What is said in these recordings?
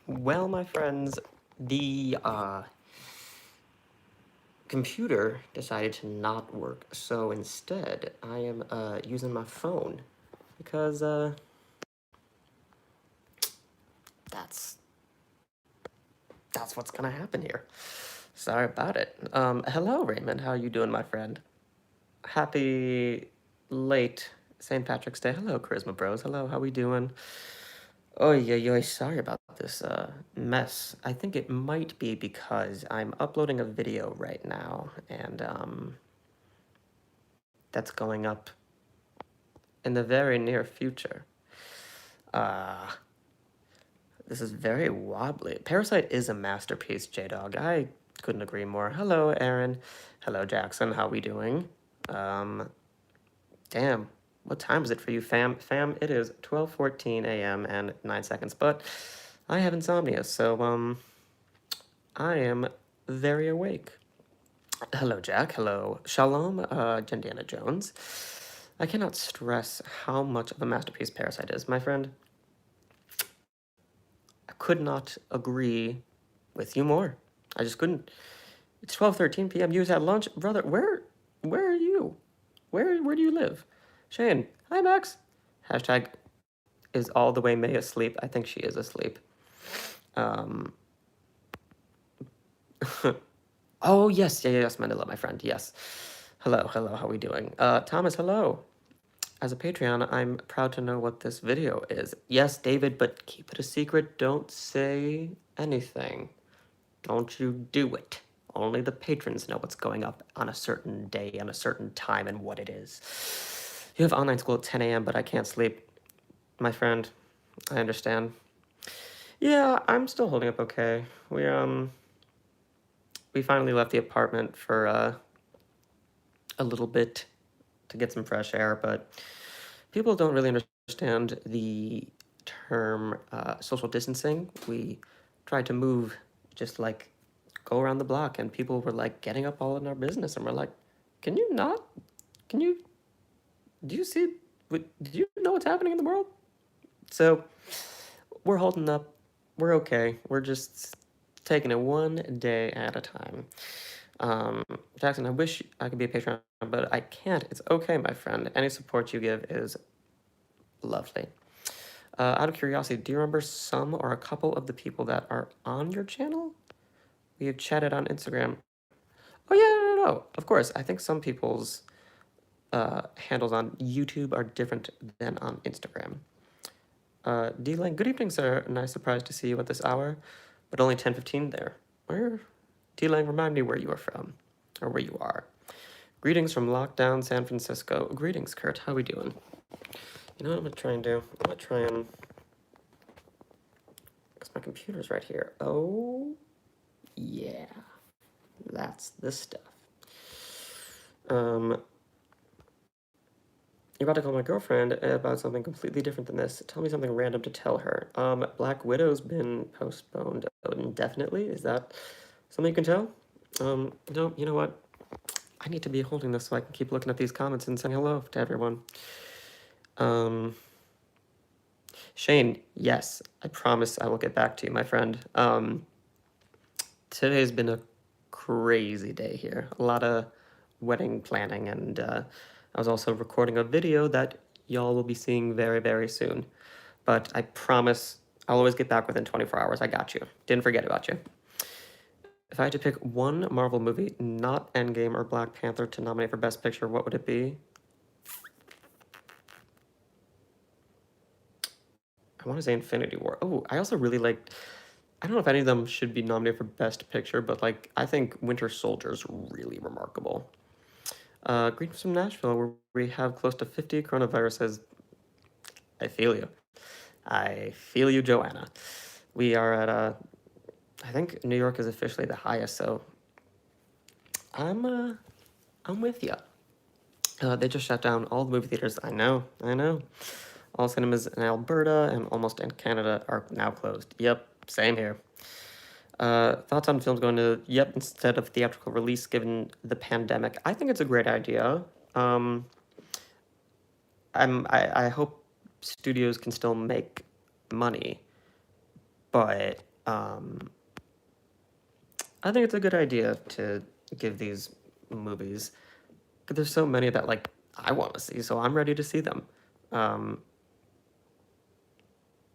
Well, my friends, the computer decided to not work, so instead I am using my phone because that's that's what's gonna happen here. Sorry about it. Hello, Raymond. How are you doing, my friend? Happy late St. Patrick's Day. Hello, Charisma Bros. Hello, how we doing? Oh yeah, sorry about this mess. I think it might be because I'm uploading a video right now, and that's going up in the very near future. Uh, this is very wobbly. Parasite is a masterpiece, J-Dog. I couldn't agree more. Hello, Aaron. Hello, Jackson. How we doing? Um, damn. What time is it for you, fam? Fam, it is 12:14 a.m. and 9 seconds, but I have insomnia, so I am very awake. Hello, Jack. Hello. Shalom, Jendiana Jones. I cannot stress how much of a masterpiece Parasite is, my friend. I could not agree with you more. I just couldn't. It's 12:13 p.m. You had lunch, brother. Where are you? Where do you live? Shane. Hi, Max. Hashtag is all the way May asleep. I think she is asleep. Um. Oh yes, Mandela, my friend. Yes. Hello. How we doing? Thomas. Hello. As a Patreon, I'm proud to know what this video is. Yes, David, but keep it a secret. Don't say anything. Don't you do it. Only the patrons know what's going up on a certain day, on a certain time, and what it is. You have online school at 10 a.m., but I can't sleep. My friend, I understand. Yeah, I'm still holding up okay. We finally left the apartment for a little bit to get some fresh air, but people don't really understand the term social distancing. We tried to move, just like go around the block, and people were like getting up all in our business, and we're like, can you not? Can you? Do you see? Do you know what's happening in the world? So we're holding up. We're okay. We're just taking it one day at a time. Jackson, I wish I could be a patron, but I can't. It's okay, my friend. Any support you give is lovely. Out of curiosity, do you remember some or a couple of the people that are on your channel? We have chatted on Instagram. Oh yeah, no. Of course, I think some people's handles on YouTube are different than on Instagram. D-Lang, good evening, sir. Nice surprise to see you at this hour, but only 10:15 there. Where? D-Lang, remind me where you are from, or where you are. Greetings from lockdown San Francisco. Greetings, Kurt. How we doing? You know what I'm gonna try and do? I'm gonna try and, because my computer's right here. Oh, yeah. That's the stuff. You're about to call my girlfriend about something completely different than this. Tell me something random to tell her. Black Widow's been postponed indefinitely. Is that something you can tell? No, you know what? I need to be holding this so I can keep looking at these comments and saying hello to everyone. Shane, yes, I promise I will get back to you, my friend. Today's been a crazy day here. A lot of wedding planning, and I was also recording a video that y'all will be seeing very, very soon. But I promise I'll always get back within 24 hours. I got you. Didn't forget about you. If I had to pick one Marvel movie, not Endgame or Black Panther, to nominate for Best Picture, what would it be? I want to say Infinity War. Oh, I also really like. I don't know if any of them should be nominated for Best Picture, but like I think Winter Soldier is really remarkable. Greetings from Nashville, where we have close to 50 coronaviruses. I feel you. I feel you, Joanna. We are at I think New York is officially the highest, so I'm with you. They just shut down all the movie theaters. I know. All cinemas in Alberta and almost in Canada are now closed. Yep, same here. Thoughts on films going to yep instead of theatrical release given the pandemic? I think it's a great idea. I hope studios can still make money, but Um, I think it's a good idea to give these movies, because there's so many that like I want to see, so I'm ready to see them. Um,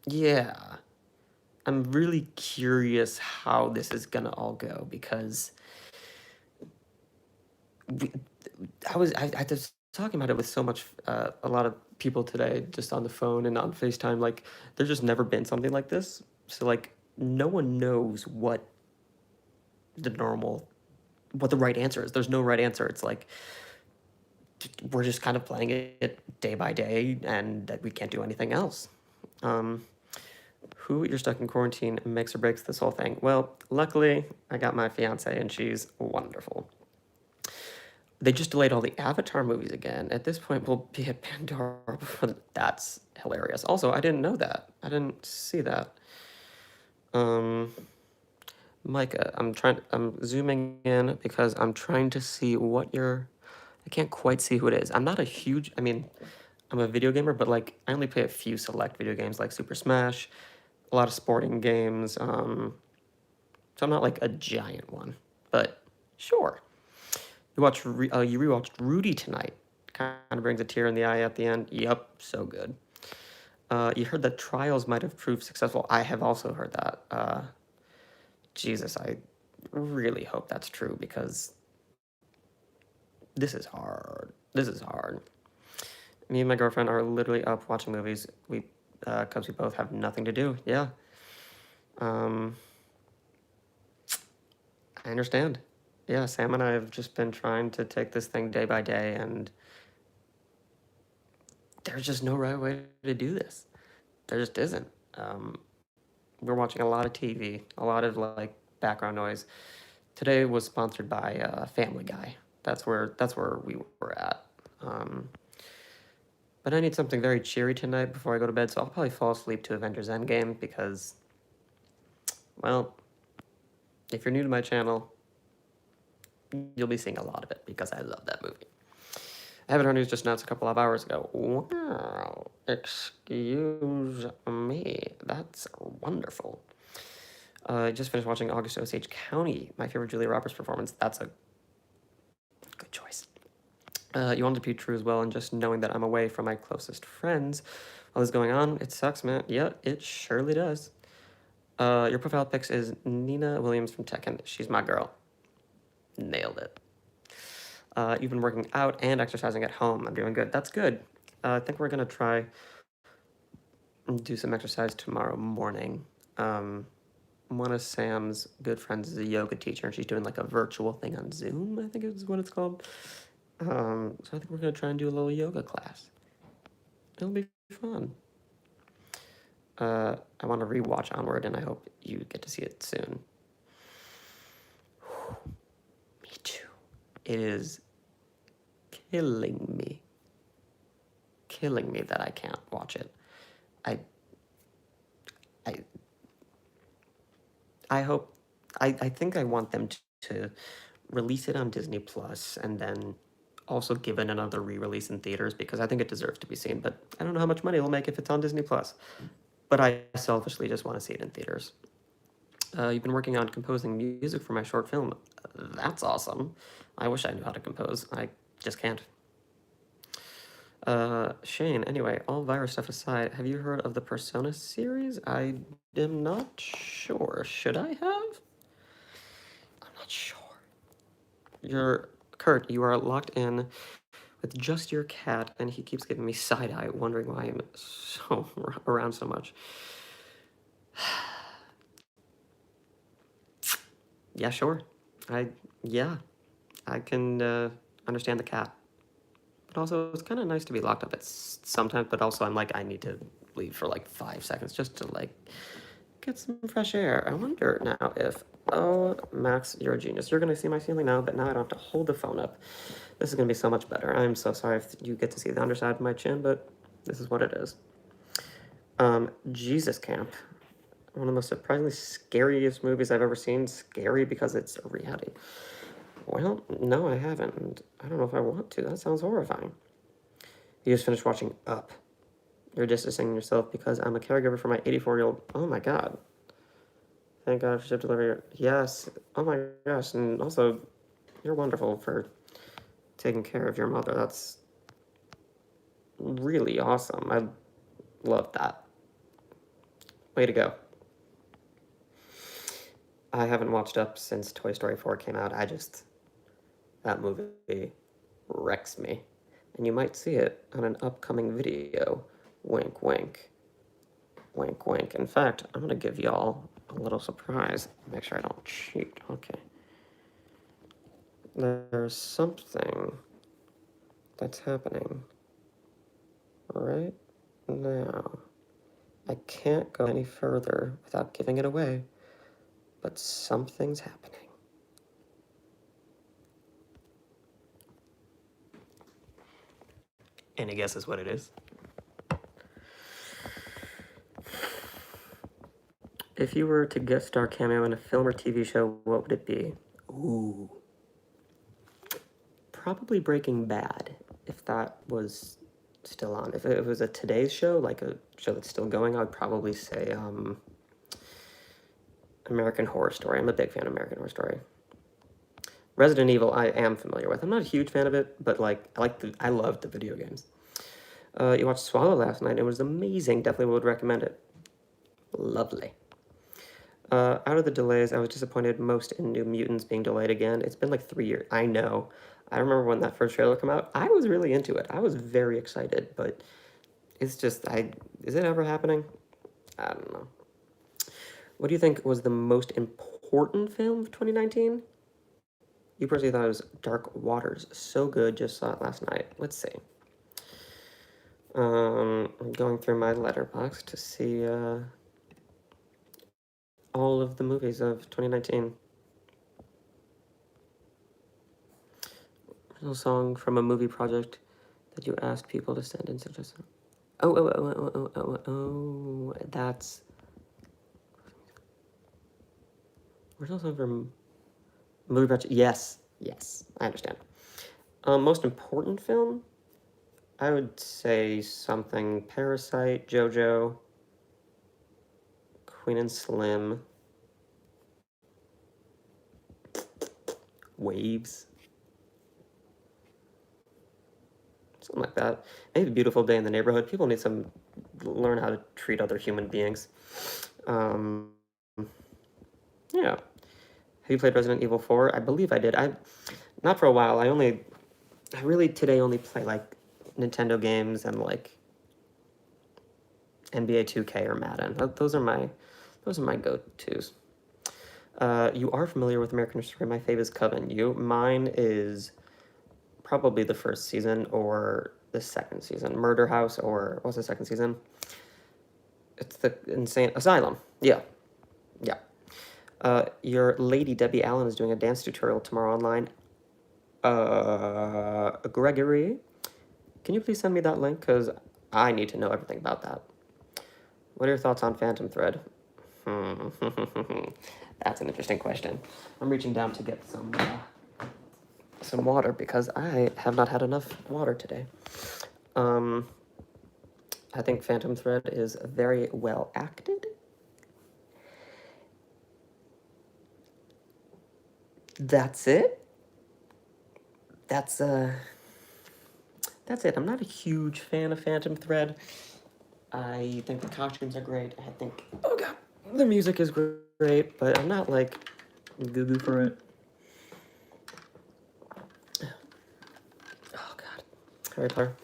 yeah, I'm really curious how this is gonna all go because we, I was talking about it with so much a lot of people today, just on the phone and on FaceTime. Like, there's just never been something like this. So like, no one knows the normal, what the right answer is. There's no right answer. It's like we're just kind of playing it day by day, and that we can't do anything else. Um, who you're stuck in quarantine makes or breaks this whole thing? Well, luckily, I got my fiance, and she's wonderful. They just delayed all the Avatar movies again. At this point, we'll be at Pandora. That's hilarious. Also, I didn't know that. I didn't see that. Um, Micah, I'm zooming in because I'm trying to see what you're. I can't quite see who it is. I'm not a huge. I mean, I'm a video gamer, but like I only play a few select video games like Super Smash, a lot of sporting games. So I'm not like a giant one, but sure. You rewatched Rudy tonight. Kind of brings a tear in the eye at the end. Yep, so good. You heard that trials might have proved successful. I have also heard that. Jesus, I really hope that's true because this is hard. This is hard. Me and my girlfriend are literally up watching movies. Because we both have nothing to do. Yeah. Um, I understand. Yeah, Sam and I have just been trying to take this thing day by day, and there's just no right way to do this. There just isn't. Um, we're watching a lot of TV, a lot of like background noise. Today was sponsored by Family Guy. That's where we were at. Um, but I need something very cheery tonight before I go to bed, so I'll probably fall asleep to Avengers Endgame because, well, if you're new to my channel, you'll be seeing a lot of it because I love that movie. Avatar news just announced a couple of hours ago. Wow, excuse me. That's wonderful. I just finished watching August Osage County, my favorite Julia Roberts performance. That's a good choice. You wanted to be true as well, and just knowing that I'm away from my closest friends while this is going on, it sucks, man. Yeah, it surely does. Your profile pics is Nina Williams from Tekken. She's my girl. Nailed it. You've been working out and exercising at home. I'm doing good. That's good. I think we're gonna try and do some exercise tomorrow morning. One of Sam's good friends is a yoga teacher, and she's doing like a virtual thing on Zoom, I think is what it's called. So I think we're gonna try and do a little yoga class. It'll be fun. I want to rewatch Onward, and I hope you get to see it soon. Me too. It is killing me that I can't watch it. I I I hope I think I want them to release it on Disney Plus and then also give it another re-release in theaters because I think it deserves to be seen. But I don't know how much money it'll make if it's on Disney Plus. But I selfishly just want to see it in theaters. You've been working on composing music for my short film. That's awesome. I wish I knew how to compose. I just can't. Shane, anyway, all virus stuff aside, have you heard of the Persona series? I am not sure. Should I have? I'm not sure. Kurt, you are locked in with just your cat, and he keeps giving me side eye, wondering why I'm so around so much. Yeah, sure. Yeah, I can understand the cat. But also, it's kind of nice to be locked up at sometimes, but also I'm like, I need to leave for like 5 seconds just to like get some fresh air. I wonder now if, oh, Max, you're a genius. You're going to see my ceiling now, but now I don't have to hold the phone up. This is going to be so much better. I'm so sorry if you get to see the underside of my chin, but this is what it is. Jesus Camp. One of the most surprisingly scariest movies I've ever seen. Scary because it's a reality. Well, no, I haven't. I don't know if I want to. That sounds horrifying. You just finished watching Up. You're distancing yourself because I'm a caregiver for my 84-year-old. Oh my god. Thank God for ship delivery. Yes. Oh my gosh. And also, you're wonderful for taking care of your mother. That's really awesome. I love that. Way to go. I haven't watched Up since Toy Story 4 came out. That movie wrecks me. And you might see it on an upcoming video. Wink, wink. Wink, wink. In fact, I'm going to give y'all a little surprise. Make sure I don't cheat. Okay. There's something that's happening right now. I can't go any further without giving it away, but something's happening. Any guesses what it is? If you were to guest star cameo in a film or TV show, what would it be? Ooh. Probably Breaking Bad, if that was still on. If it was a Today's show, like a show that's still going, I would probably say American Horror Story. I'm a big fan of American Horror Story. Resident Evil, I am familiar with. I'm not a huge fan of it, but like I loved the video games. You watched Swallow last night. It was amazing. Definitely would recommend it. Lovely. Out of the delays, I was disappointed most in New Mutants being delayed again. It's been like 3 years. I know. I remember when that first trailer came out. I was really into it. I was very excited, but it's just is it ever happening? I don't know. What do you think was the most important film of 2019? You personally thought it was Dark Waters. So good. Just saw it last night. Let's see. I'm going through my letterbox to see all of the movies of 2019. Original song from a movie project that you asked people to send in suggestions. That's original song from a movie project. Yes, I understand. Most important film, I would say something Parasite, JoJo, Queen and Slim, Waves, something like that. Maybe Beautiful Day in the Neighborhood. People need some learn how to treat other human beings. Yeah. Have you played Resident Evil 4? I believe I did. Not for a while. I really today only play like Nintendo games and like NBA 2K or Madden. Those are my go-tos. You are familiar with American Horror Story. My fave is Coven. Mine is probably the first season or the second season. Murder House, or what's the second season? It's the Insane Asylum. Yeah. Your lady Debbie Allen is doing a dance tutorial tomorrow online. Gregory, can you please send me that link? Because I need to know everything about that. What are your thoughts on Phantom Thread? That's an interesting question. I'm reaching down to get some water because I have not had enough water today. I think Phantom Thread is very well acted. That's it. That's it. I'm not a huge fan of Phantom Thread. I think the costumes are great. I think, oh god, the music is great, but I'm not like goo for it. Oh god, Harry Potter.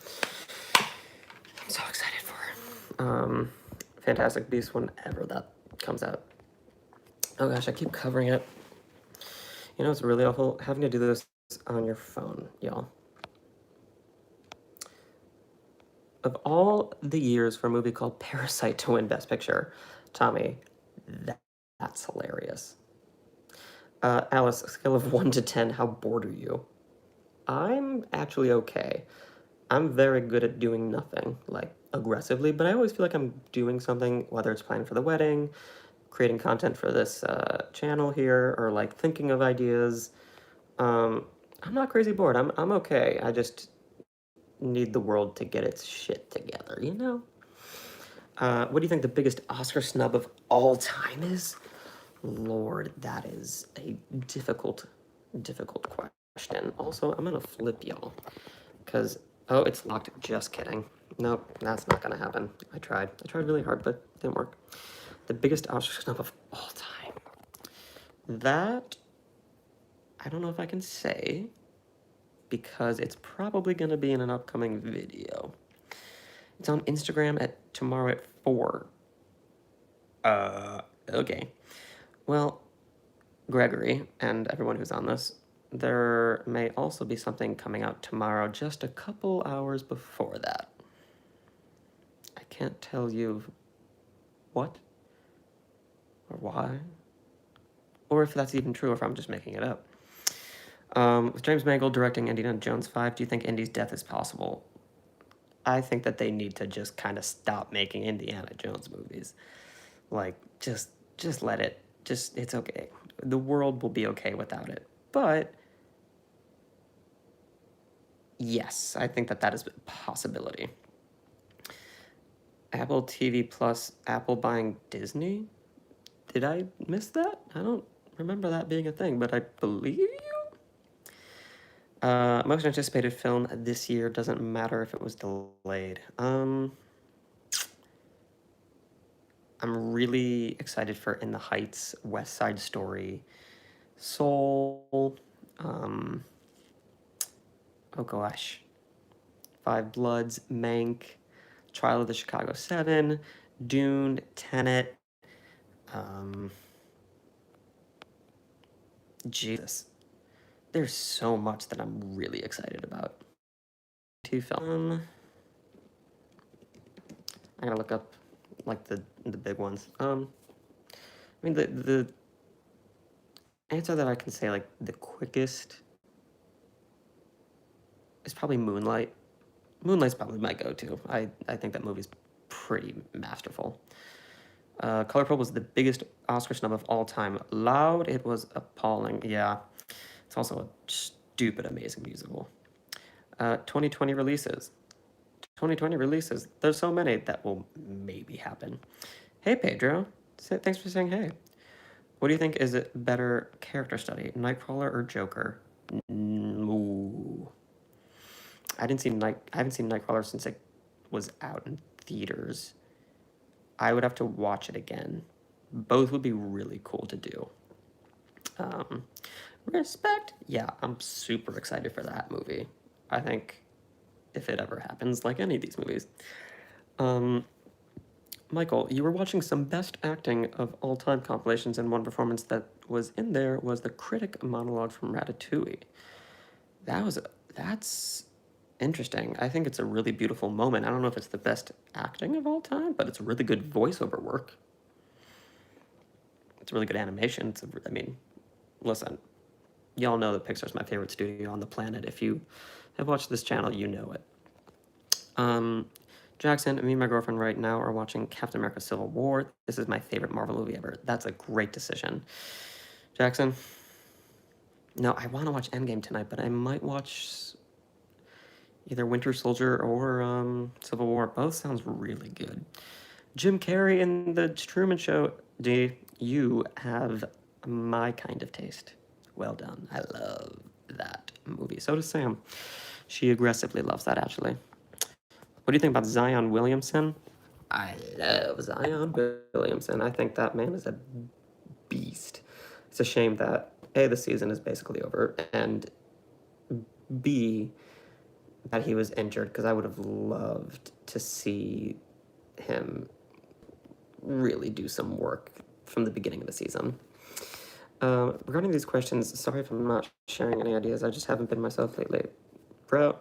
I'm so excited for Fantastic Beasts whenever that comes out. Oh gosh, I keep covering it. You know, it's really awful having to do this on your phone, y'all. Of all the years for a movie called Parasite to win Best Picture, Tommy, that's hilarious. Alice, a scale of 1 to 10, how bored are you? I'm actually okay. I'm very good at doing nothing, like aggressively, but I always feel like I'm doing something, whether it's planning for the wedding, creating content for this channel here, or like thinking of ideas. I'm not crazy bored. I'm okay. I just need the world to get its shit together, you know? What do you think the biggest Oscar snub of all time is? Lord, that is a difficult question. Also, I'm gonna flip y'all, because, oh, it's locked. Just kidding. Nope, that's not gonna happen. I tried really hard, but it didn't work. The biggest Oscar snub of all time. That, I don't know if I can say, because it's probably gonna be in an upcoming video. It's on Instagram tomorrow at 4. Okay. Well, Gregory and everyone who's on this, there may also be something coming out tomorrow just a couple hours before that. I can't tell you what or why, or if that's even true, or if I'm just making it up. With James Mangold directing Indiana Jones 5, do you think Indy's death is possible? I think that they need to just kind of stop making Indiana Jones movies. Like, just let it. It's okay. The world will be okay without it. But yes, I think that is a possibility. Apple TV Plus, Apple buying Disney? Did I miss that? I don't remember that being a thing, but I believe you? Most anticipated film this year, doesn't matter if it was delayed. I'm really excited for In the Heights, West Side Story, Soul, oh gosh, Five Bloods, Mank, Trial of the Chicago 7, Dune, Tenet, Jesus. There's so much that I'm really excited about. Film. I gotta look up like the big ones. I mean the answer that I can say like the quickest is probably Moonlight. Moonlight's probably my go-to. I think that movie's pretty masterful. Color Purple was the biggest Oscar snub of all time. Loud, it was appalling. Yeah, it's also a stupid, amazing musical. 2020 releases. 2020 releases. There's so many that will maybe happen. Hey, Pedro. Thanks for saying hey. What do you think is a better character study, Nightcrawler or Joker? Ooh. I haven't seen Nightcrawler since it was out in theaters. I would have to watch it again. Both would be really cool to do. Respect. Yeah, I'm super excited for that movie. I think if it ever happens, like any of these movies. Michael, you were watching some best acting of all time compilations, and one performance that was in there was the critic monologue from Ratatouille. That's interesting. I think it's a really beautiful moment. I don't know if it's the best acting of all time, but it's really good voiceover work. It's really good animation. I mean, listen, y'all know that Pixar's my favorite studio on the planet. If you have watched this channel, you know it. Jackson, me and my girlfriend right now are watching Captain America Civil War. This is my favorite Marvel movie ever. That's a great decision. Jackson, no, I want to watch Endgame tonight, but I might watch either Winter Soldier or Civil War. Both sounds really good. Jim Carrey in The Truman Show. Do you have my kind of taste? Well done. I love that movie. So does Sam. She aggressively loves that, actually. What do you think about Zion Williamson? I love Zion Williamson. I think that man is a beast. It's a shame that A, the season is basically over, and B, that he was injured, because I would have loved to see him really do some work from the beginning of the season. Regarding these questions, sorry if I'm not sharing any ideas. I just haven't been myself lately. Bro,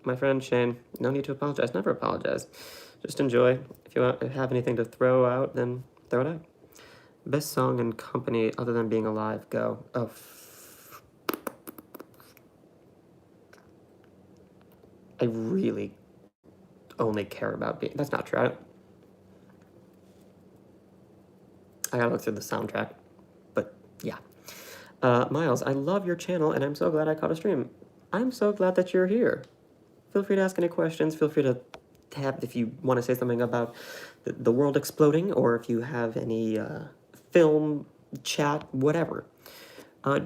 my friend Shane, no need to apologize. Never apologize. Just enjoy. If you have anything to throw out, then throw it out. Best song and company other than Being Alive, go. Oh. I really only care about being... That's not true. I gotta look through the soundtrack. But, yeah. Miles, I love your channel, and I'm so glad I caught a stream. I'm so glad that you're here. Feel free to ask any questions. Feel free to tab if you want to say something about the world exploding, or if you have any film chat, whatever.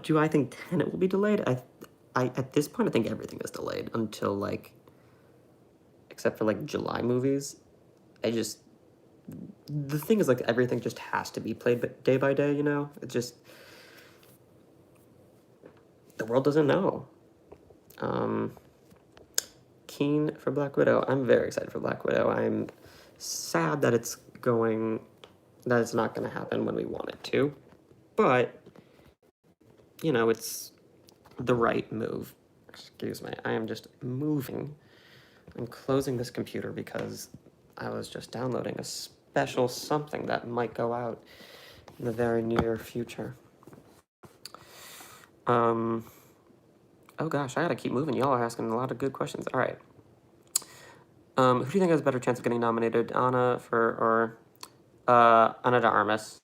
Do I think Tenet will be delayed? I at this point, I think everything is delayed until like, except for like July movies. I just the thing is like everything just has to be played day by day. You know, it just the world doesn't know. Um, Keen for Black Widow. I'm very excited for Black Widow. I'm sad that it's not going to happen when we want it to, but you know, it's the right move. Excuse me, I am just moving. I'm closing this computer because I was just downloading a special something that might go out in the very near future. Oh gosh, I gotta keep moving. Y'all are asking a lot of good questions. All right. Who do you think has a better chance of getting nominated? Anna de Armas?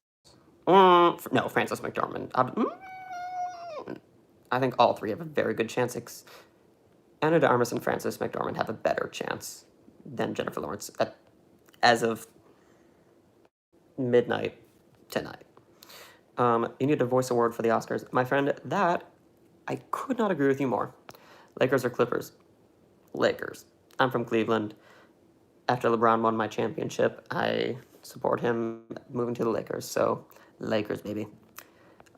No, Frances McDormand. I think all three have a very good chance. Anna de Armas and Frances McDormand have a better chance than Jennifer Lawrence as of midnight tonight. You need a voice award for the Oscars. My friend, that I could not agree with you more. Lakers or Clippers? Lakers. I'm from Cleveland. After LeBron won my championship, I support him moving to the Lakers. So, Lakers, baby.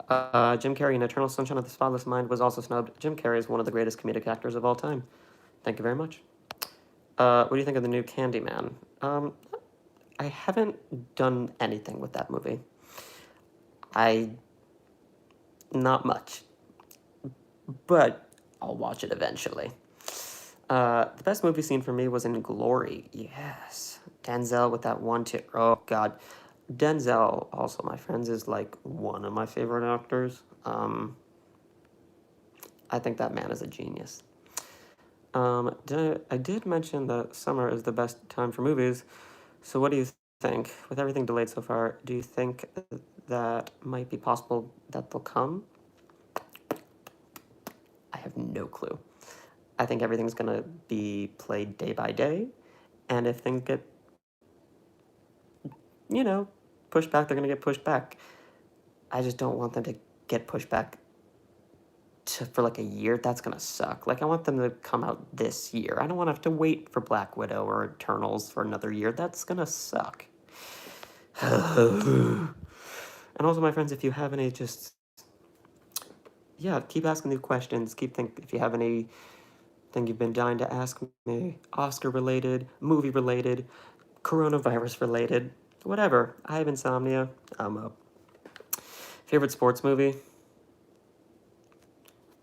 Jim Carrey in Eternal Sunshine of the Spotless Mind was also snubbed. Jim Carrey is one of the greatest comedic actors of all time. Thank you very much. What do you think of the new Candyman? I haven't done anything with that movie. Not much. But I'll watch it eventually. The best movie scene for me was in Glory. Yes. Denzel with that one tear. Oh, God. Denzel, also, my friends, is like one of my favorite actors. I think that man is a genius. I did mention that summer is the best time for movies. So what do you think? With everything delayed so far, do you think that might be possible that they'll come? I have no clue. I think everything's going to be played day by day. And if things get, pushed back, they're going to get pushed back. I just don't want them to get pushed back for like a year. That's going to suck. Like, I want them to come out this year. I don't want to have to wait for Black Widow or Eternals for another year. That's going to suck. And also, my friends, if you have any, keep asking these questions. If you have anything you've been dying to ask me, Oscar related, movie related, coronavirus related, whatever. I have insomnia. I'm up. Favorite sports movie?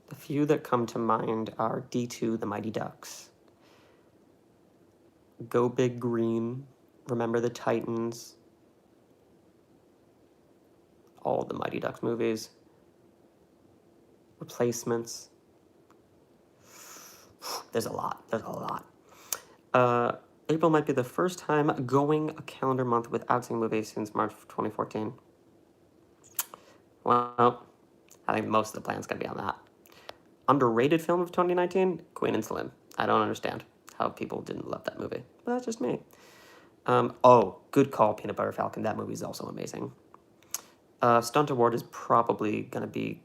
The few that come to mind are D2, The Mighty Ducks, Go Big Green, Remember the Titans, all the Mighty Ducks movies, Replacements. There's a lot. April might be the first time going a calendar month without seeing movies since March of 2014. Well, I think most of the plan's going to be on that. Underrated film of 2019? Queen and Slim. I don't understand how people didn't love that movie. But that's just me. Good call, Peanut Butter Falcon. That movie is also amazing. Stunt Award is probably going to be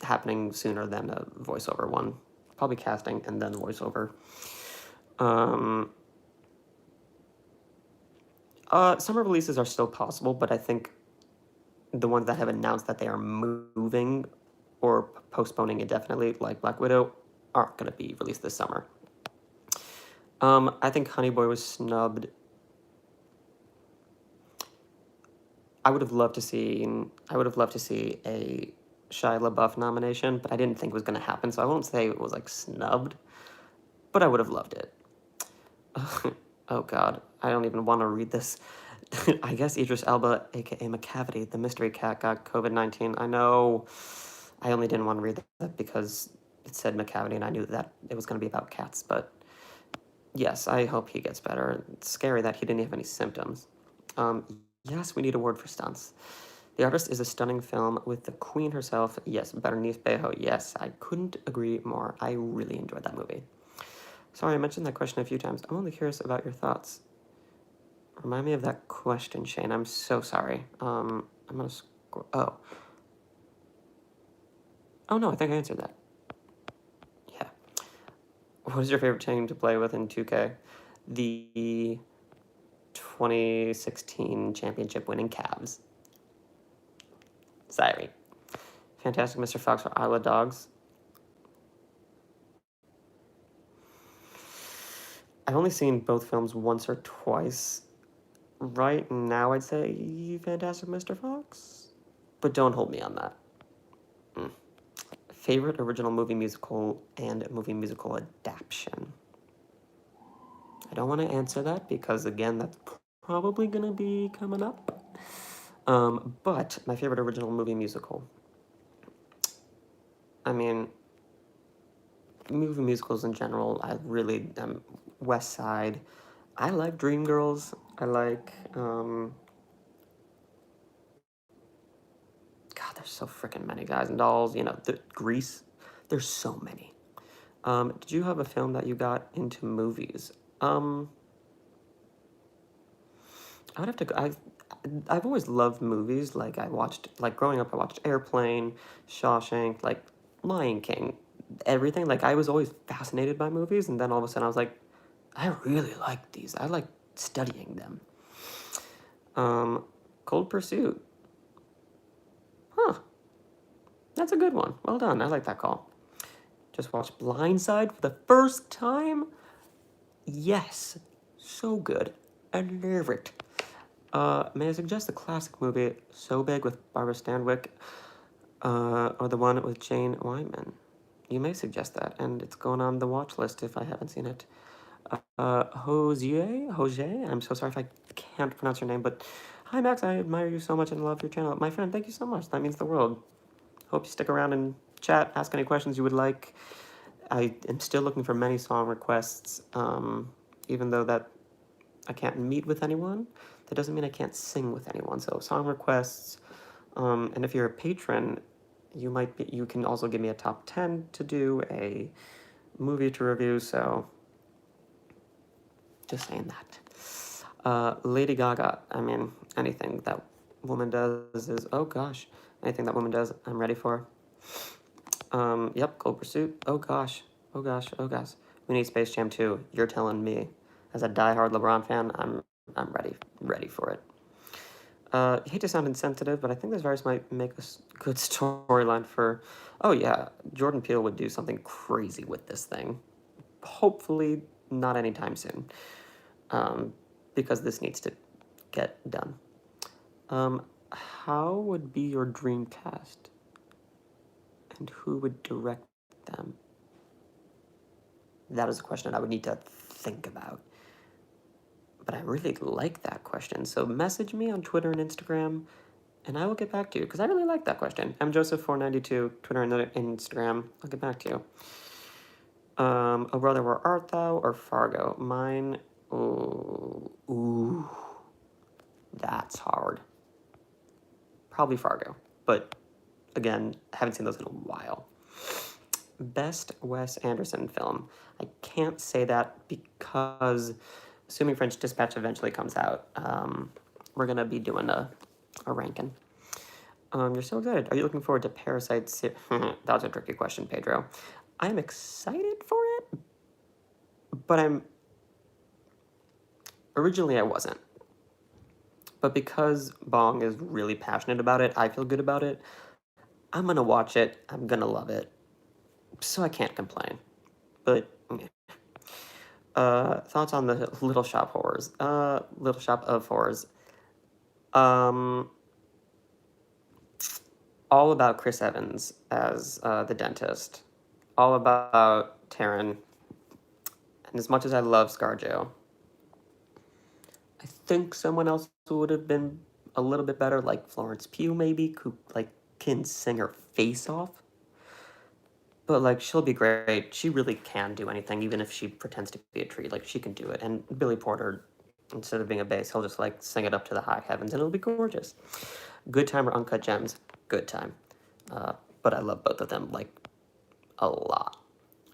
happening sooner than a voiceover one. Probably casting and then voiceover. Summer releases are still possible, but I think the ones that have announced that they are moving or postponing indefinitely, like Black Widow, aren't going to be released this summer. I think Honey Boy was snubbed. I would have loved to see a Shia LaBeouf nomination, but I didn't think it was going to happen, so I won't say it was like snubbed, but I would have loved it. Oh God, I don't even want to read this. I guess Idris Elba, aka McCavity, the mystery cat, got COVID-19. I know. I only didn't want to read that because it said McCavity, and I knew that it was going to be about cats. But yes, I hope he gets better. It's scary that he didn't have any symptoms. Yes, we need a word for stunts. The Artist is a stunning film with the queen herself. Yes, Bernice Bejo. Yes, I couldn't agree more. I really enjoyed that movie. Sorry, I mentioned that question a few times. I'm only curious about your thoughts. Remind me of that question, Shane. I'm so sorry. I'm gonna Oh. Oh no, I think I answered that. Yeah. What is your favorite team to play with in 2K? The 2016 championship winning Cavs. Sorry. Fantastic Mr. Fox or Isla Dogs. I've only seen both films once or twice. Right now, I'd say Fantastic Mr. Fox, but don't hold me on that. Mm. Favorite original movie musical and movie musical adaptation? I don't want to answer that because, again, that's probably going to be coming up. But my favorite original movie musical. I mean, movie musicals in general, I really am West Side. I like Dreamgirls. I like, God, there's so freaking many Guys and Dolls. Grease. There's so many. Did you have a film that you got into movies? I would have to go. I've always loved movies. Like growing up, I watched Airplane, Shawshank, like Lion King, everything. Like I was always fascinated by movies, and then all of a sudden I was like, I really like these. I like studying them. Um, Cold Pursuit. Huh. That's a good one. Well done. I like that call. Just watched Blindside for the first time. Yes. So good. I love it. May I suggest the classic movie So Big with Barbara Stanwyck, or the one with Jane Wyman? You may suggest that, and it's going on the watch list if I haven't seen it. Jose, I'm so sorry if I can't pronounce your name, but hi Max, I admire you so much and love your channel. My friend, thank you so much. That means the world. Hope you stick around and chat, ask any questions you would like. I am still looking for many song requests, even though that I can't meet with anyone. That doesn't mean I can't sing with anyone. So song requests, and if you're a patron, you can also give me a top 10 to do, a movie to review. So just saying that. Lady Gaga. I mean, anything that woman does is, oh gosh, anything that woman does, I'm ready for. Yep, Cold Pursuit. Oh gosh, oh gosh, oh gosh. We need Space Jam 2. You're telling me. As a diehard LeBron fan, I'm ready for it. I hate to sound insensitive, but I think this virus might make a good storyline for. Oh yeah, Jordan Peele would do something crazy with this thing. Hopefully, not anytime soon, because this needs to get done. How would be your dream cast, and who would direct them? That is a question I would need to think about. But I really like that question. So message me on Twitter and Instagram, and I will get back to you because I really like that question. I'm Joseph492, Twitter and Instagram. I'll get back to you. Oh brother, where art thou or Fargo? Mine. Ooh, that's hard. Probably Fargo, but again, haven't seen those in a while. Best Wes Anderson film. I can't say that because, assuming French Dispatch eventually comes out, we're gonna be doing a ranking. You're so excited. Are you looking forward to Parasite? That was a tricky question, Pedro. I'm excited for it, but originally I wasn't. But because Bong is really passionate about it, I feel good about it. I'm gonna watch it. I'm gonna love it. So I can't complain. But thoughts on the Little Shop Horrors? Little Shop of Horrors. All about Chris Evans as the dentist. All about Taryn. And as much as I love ScarJo, I think someone else would have been a little bit better, like Florence Pugh maybe, who like can sing her face off. But like she'll be great. She really can do anything, even if she pretends to be a tree. Like she can do it. And Billy Porter, instead of being a bass, he'll just like sing it up to the high heavens, and it'll be gorgeous. Good Time or Uncut Gems, good time. But I love both of them like a lot.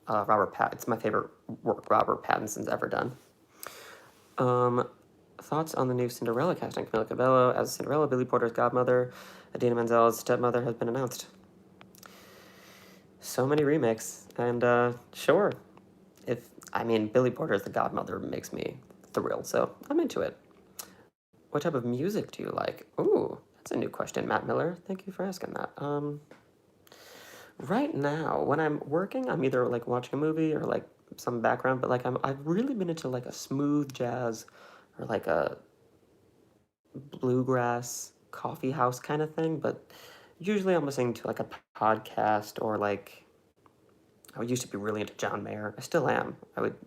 It's my favorite work Robert Pattinson's ever done. thoughts on the new Cinderella casting? Camila Cabello as Cinderella, Billy Porter's godmother, Idina Menzel's stepmother has been announced. So many remakes, and sure, Billy Porter's the godmother makes me thrilled, so I'm into it. What type of music do you like? Ooh, that's a new question, Matt Miller. Thank you for asking that. Right now, when I'm working, I'm either like watching a movie or like some background, but like I've really been into like a smooth jazz or like a bluegrass coffee house kind of thing, but usually I'm listening to like a podcast or like I used to be really into John Mayer. I still am.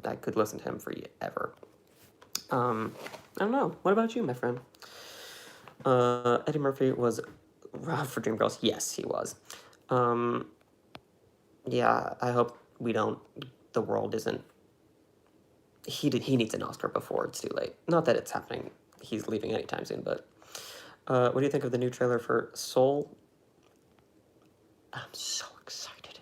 I could listen to him forever. I don't know. What about you, my friend? Eddie Murphy was robbed for Dreamgirls. Yes, he was. Yeah, I hope we don't. The world isn't. He needs an Oscar before it's too late. Not that it's happening. He's leaving anytime soon. But what do you think of the new trailer for Soul? I'm so excited.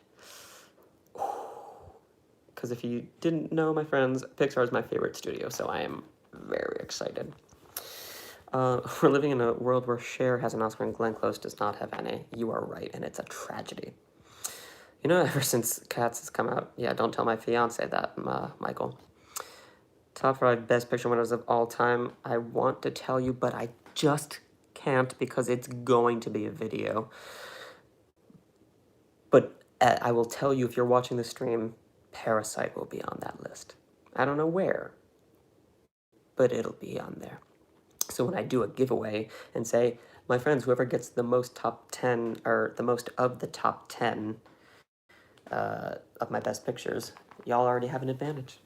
Because if you didn't know, my friends, Pixar is my favorite studio, so I am very excited. We're living in a world where Cher has an Oscar and Glenn Close does not have any. You are right, and it's a tragedy. You know, ever since Cats has come out, yeah, don't tell my fiance that, Michael. Top 5 Best Picture winners of all time. I want to tell you, but I just can't because it's going to be a video. But I will tell you, if you're watching the stream, Parasite will be on that list. I don't know where, but it'll be on there. So when I do a giveaway and say, my friends, whoever gets the most top 10 or the most of the top 10 of my best pictures, y'all already have an advantage.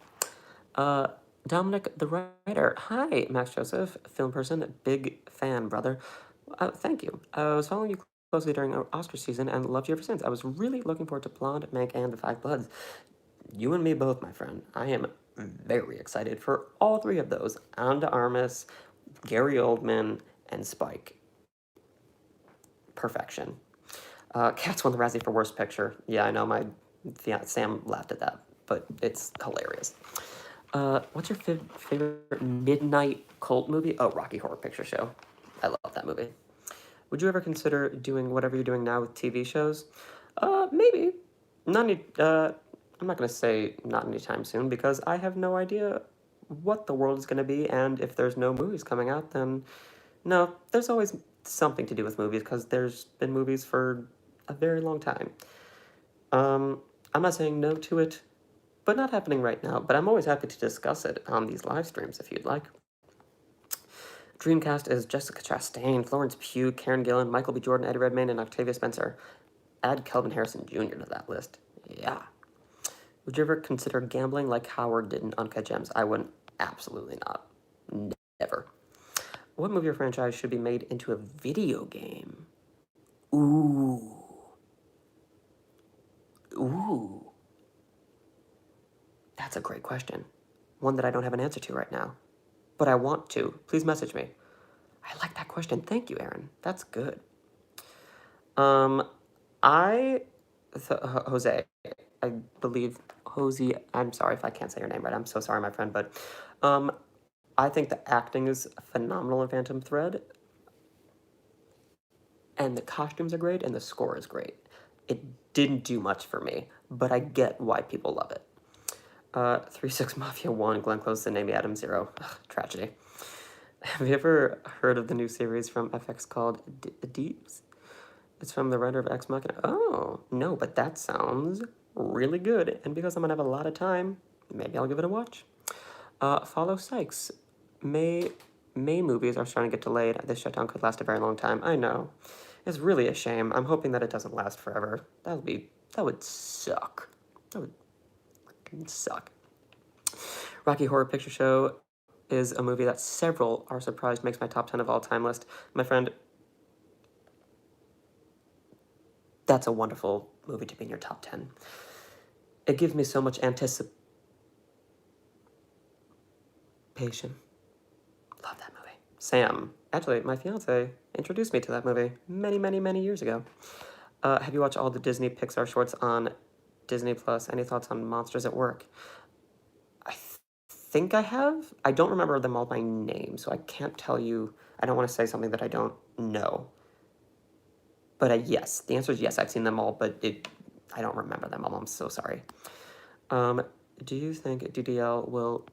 Dominic the writer. Hi, Max Joseph, film person, big fan, brother. Thank you. I was following you closely during our Oscar season and loved you ever since. I was really looking forward to Blonde, Mank, and The Five Bloods. You and me both, my friend. I am very excited for all three of those. Ana de Armas, Gary Oldman, and Spike. Perfection. Cats won the Razzie for Worst Picture. Yeah, I know my fiance Sam laughed at that, but it's hilarious. What's your favorite midnight cult movie? Oh, Rocky Horror Picture Show. I love that movie. Would you ever consider doing whatever you're doing now with TV shows? Maybe. I'm not gonna say not anytime soon because I have no idea what the world is gonna be, and if there's no movies coming out, then no, there's always something to do with movies because there's been movies for a very long time. I'm not saying no to it, but not happening right now. But I'm always happy to discuss it on these live streams if you'd like. Dreamcast is Jessica Chastain, Florence Pugh, Karen Gillan, Michael B. Jordan, Eddie Redmayne, and Octavia Spencer. Add Kelvin Harrison Jr. to that list. Yeah. Would you ever consider gambling like Howard did in Uncut Gems? I wouldn't. Absolutely not. Never. What movie or franchise should be made into a video game? Ooh. Ooh. That's a great question. One that I don't have an answer to right now. But I want to. Please message me. I like that question. Thank you, Aaron. That's good. Jose, I believe Jose. I'm sorry if I can't say your name right. I'm so sorry, my friend. But, I think the acting is phenomenal in Phantom Thread, and the costumes are great, and the score is great. It didn't do much for me, but I get why people love it. 3-6 Mafia 1, Glenn Close and Amy Adams 0. Ugh, tragedy. Have you ever heard of the new series from FX called Deeps? It's from the writer of Ex Machina. Oh, no, but that sounds really good. And because I'm gonna have a lot of time, maybe I'll give it a watch. Follow Sykes. May movies are starting to get delayed. This shutdown could last a very long time. I know. It's really a shame. I'm hoping that it doesn't last forever. That would suck. That would suck. Rocky Horror Picture Show is a movie that several are surprised makes my top 10 of all time list. My friend, that's a wonderful movie to be in your top 10. It gives me so much anticipation. Love that movie. Sam, actually, my fiance introduced me to that movie many, many, many years ago. Have you watched all the Disney Pixar shorts on Disney Plus? Any thoughts on Monsters at Work? I think I have. I don't remember them all by name, so I can't tell you. I don't want to say something that I don't know. But yes, the answer is yes. I've seen them all, but I don't remember them all. I'm so sorry. Um, do you think Daniel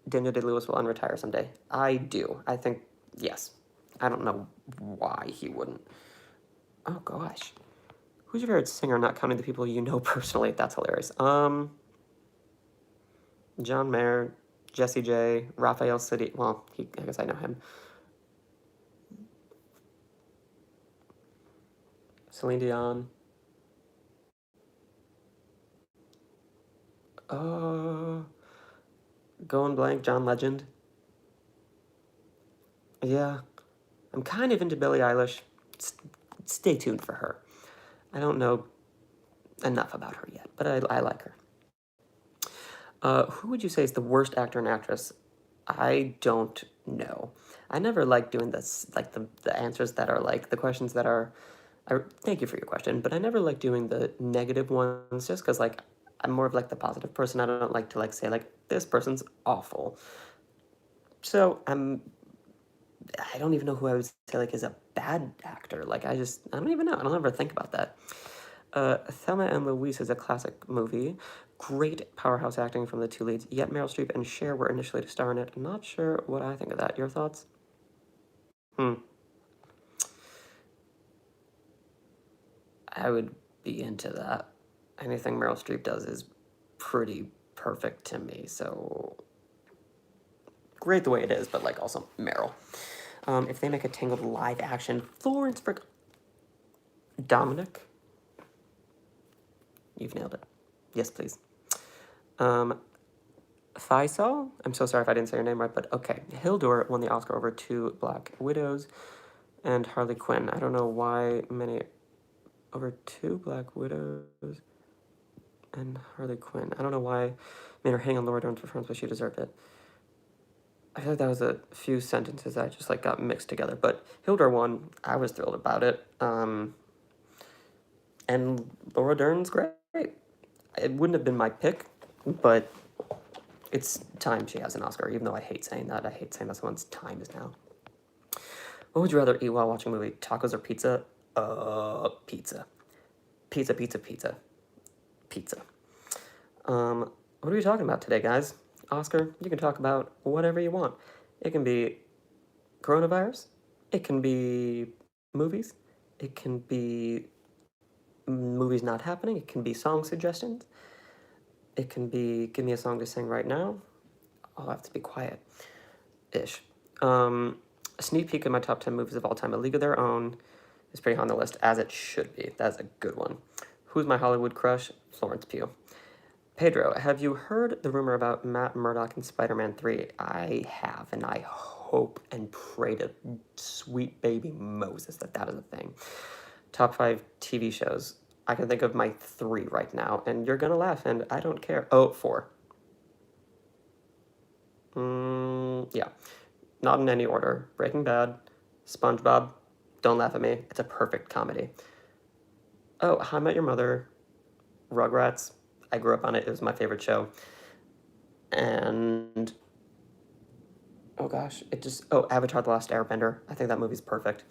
Day-Lewis will unretire someday? I do. I think yes. I don't know why he wouldn't. Oh gosh, who's your favorite singer? Not counting the people you know personally. That's hilarious. John Mayer, Jesse J, Raphael City. Well, I guess I know him. Celine Dion. Uh, Going blank. John Legend. Yeah, I'm kind of into Billie Eilish. S- Stay tuned for her. I don't know enough about her yet, but I like her. Who would you say is the worst actor and actress? I don't know. I never like doing this, like the answers that are like the questions that are. Thank you for your question, but I never like doing the negative ones just because like I'm more of like the positive person. I don't like to like say like this person's awful. So I don't even know who I would say like is a bad actor. Like I don't even know. I don't ever think about that. Thelma and Louise is a classic movie. Great powerhouse acting from the two leads. Yet Meryl Streep and Cher were initially to star in it. I'm not sure what I think of that. Your thoughts? Hmm. I would be into that. Anything Meryl Streep does is pretty perfect to me. So great the way it is, but like also Meryl. If they make a Tangled live action, Florence Frick, Dominic, you've nailed it. Yes, please. Um, Faisal, I'm so sorry if I didn't say your name right, but okay. Hildur won the Oscar over two Black Widows and Harley Quinn. I don't know why many over two Black Widows and Harley Quinn. I don't know why made her hang on Laura Dern's performance, but she deserved it. I feel like that was a few sentences that just like got mixed together. But Hildur won. I was thrilled about it. And Laura Dern's great. It wouldn't have been my pick, but it's time she has an Oscar. Even though I hate saying that, I hate saying that someone's time is now. What would you rather eat while watching a movie? Tacos or pizza? Pizza. Pizza, pizza, pizza. Pizza. What are we talking about today, guys? Oscar, you can talk about whatever you want. It can be coronavirus. It can be movies. It can be movies not happening. It can be song suggestions. It can be give me a song to sing right now. I'll have to be quiet ish. A sneak peek of my top 10 movies of all time. A League of Their Own is pretty high on the list, as it should be. That's a good one. Who's my Hollywood crush? Florence Pugh. Pedro, have you heard the rumor about Matt Murdock in Spider-Man 3? I have, and I hope and pray to sweet baby Moses that is a thing. Top 5 TV shows. I can think of my 3 right now, and you're gonna laugh, and I don't care. Oh, 4. Yeah. Not in any order. Breaking Bad, SpongeBob. Don't laugh at me. It's a perfect comedy. Oh, How I Met Your Mother, Rugrats. I grew up on it. It was my favorite show. And oh gosh, Avatar: The Last Airbender. I think that movie's perfect.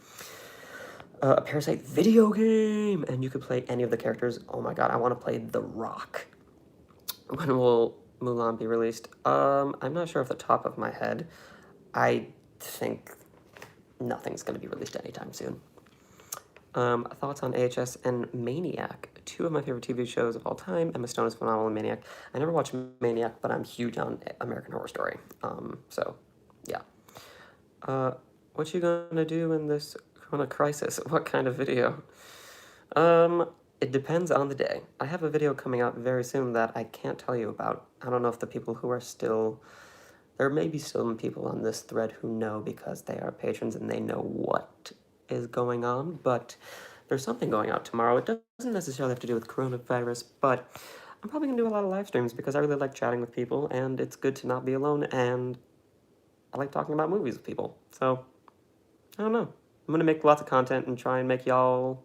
A Parasite video game, and you could play any of the characters. Oh my god, I want to play The Rock. When will Mulan be released? I'm not sure off the top of my head. I think nothing's going to be released anytime soon. Thoughts on AHS and Maniac, 2 of my favorite TV shows of all time. Emma Stone is phenomenal in Maniac. I never watched Maniac, but I'm huge on American Horror Story. So, yeah. What you gonna do in this corona crisis? What kind of video? It depends on the day. I have a video coming out very soon that I can't tell you about. I don't know if the people who are still... There may be some people on this thread who know because they are patrons and they know what is going on, but there's something going out tomorrow. It doesn't necessarily have to do with coronavirus, but I'm probably gonna do a lot of live streams because I really like chatting with people and it's good to not be alone and I like talking about movies with people. So, I don't know. I'm gonna make lots of content and try and make y'all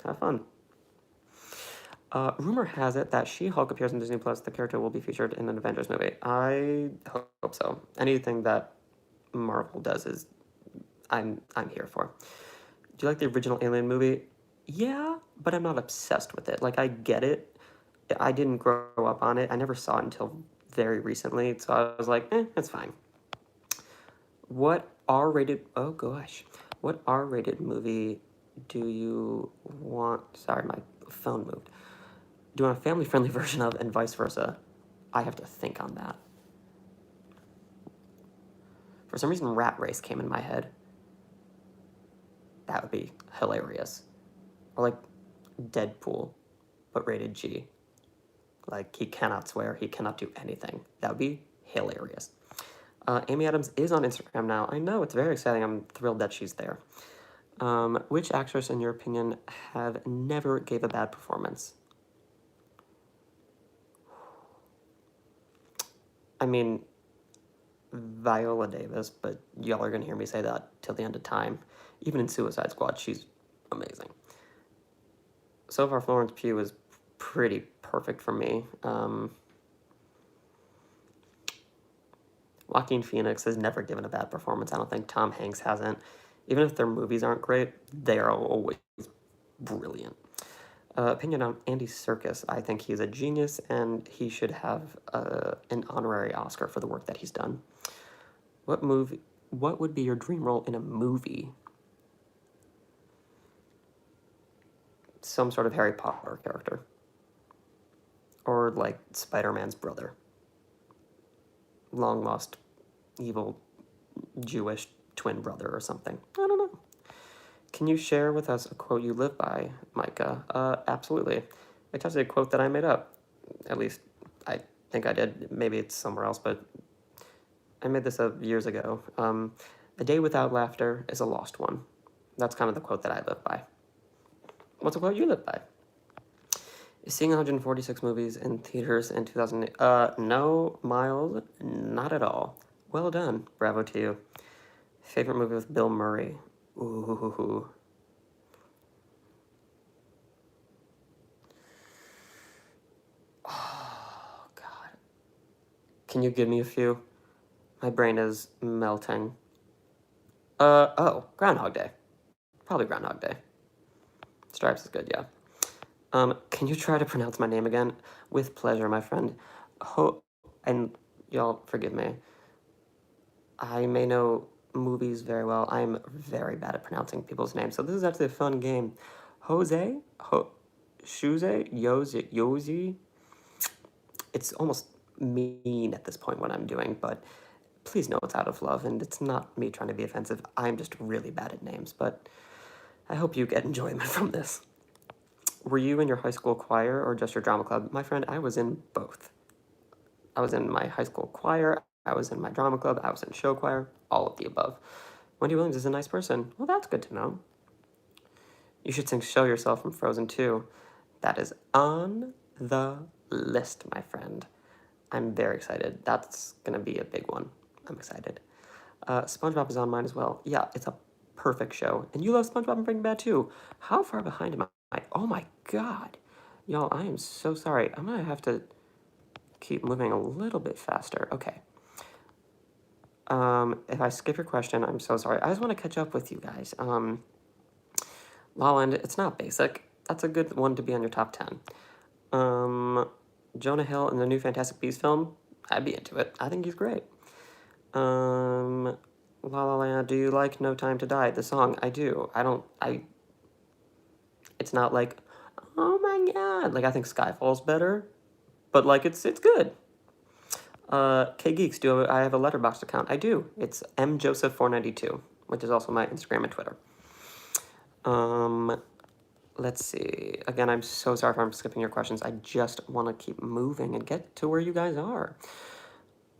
have fun. Rumor has it that She-Hulk appears in Disney Plus. The character will be featured in an Avengers movie. I hope so. Anything that Marvel does is I'm here for. Do you like the original Alien movie? Yeah, but I'm not obsessed with it. Like, I get it. I didn't grow up on it. I never saw it until very recently, so I was like, it's fine. What R-rated? Oh gosh, what R-rated movie do you want? Sorry, my phone moved. Do you want a family-friendly version of, and vice versa? I have to think on that. For some reason, Rat Race came in my head. That would be hilarious. Or like Deadpool, but rated G. Like, he cannot swear, he cannot do anything. That would be hilarious. Amy Adams is on Instagram now. I know, it's very exciting. I'm thrilled that she's there. Which actress, in your opinion, have never gave a bad performance? I mean, Viola Davis, but y'all are going to hear me say that till the end of time. Even in Suicide Squad, she's amazing. So far, Florence Pugh is pretty perfect for me. Joaquin Phoenix has never given a bad performance. I don't think Tom Hanks hasn't. Even if their movies aren't great, they are always brilliant. Opinion on Andy Serkis. I think he's a genius and he should have an honorary Oscar for the work that he's done. What would be your dream role in a movie? Some sort of Harry Potter character. Or like Spider-Man's brother. Long lost evil Jewish twin brother or something. I don't know. Can you share with us a quote you live by, Micah? Absolutely. I tested a quote that I made up. At least I think I did. Maybe it's somewhere else, but I made this up years ago. A day without laughter is a lost one. That's kind of the quote that I live by. What's a quote you live by? Seeing 146 movies in theaters in 2008. No, Miles, not at all. Well done. Bravo to you. Favorite movie with Bill Murray? Ooh. Oh, God. Can you give me a few? My brain is melting. Groundhog Day. Probably Groundhog Day. Stripes is good, yeah. Can you try to pronounce my name again? With pleasure, my friend. And y'all forgive me. I may know movies very well. I'm very bad at pronouncing people's names, so this is actually a fun game. Shuze, Yozi. It's almost mean at this point what I'm doing, but please know it's out of love, and it's not me trying to be offensive. I'm just really bad at names, but I hope you get enjoyment from this. Were you in your high school choir or just your drama club? My friend, I was in both. I was in my high school choir, I was in my drama club, I was in show choir, all of the above. Wendy Williams is a nice person. Well, that's good to know. You should sing Show Yourself from Frozen 2. That is on the list, my friend. I'm very excited. That's going to be a big one. I'm excited. SpongeBob is on mine as well. Yeah, it's a perfect show. And you love SpongeBob and Breaking Bad too. How far behind am I? Oh my God. Y'all, I am so sorry. I'm going to have to keep moving a little bit faster. Okay. If I skip your question, I'm so sorry. I just want to catch up with you guys. La La Land, it's not basic. That's a good one to be on your top 10. Jonah Hill in the new Fantastic Beasts film, I'd be into it. I think he's great. La La Land, do you like No Time to Die, the song? I do. It's not like, oh my God. Like, I think Skyfall's better, but like, it's good. K Geeks, do I have a Letterboxd account? I do. It's mjoseph492, which is also my Instagram and Twitter. Let's see. Again, I'm so sorry if I'm skipping your questions. I just want to keep moving and get to where you guys are.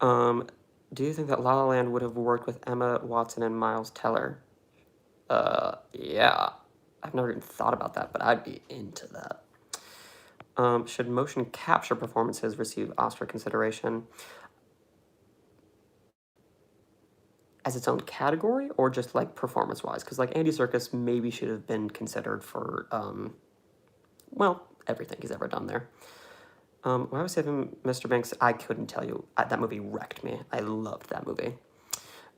Do you think that La La Land would have worked with Emma Watson and Miles Teller? Yeah. I've never even thought about that, but I'd be into that. Should motion capture performances receive Oscar consideration as its own category or just like performance-wise? Because like Andy Serkis maybe should have been considered for, well, everything he's ever done there. Why was saving Mr. Banks? I couldn't tell you. That movie wrecked me. I loved that movie.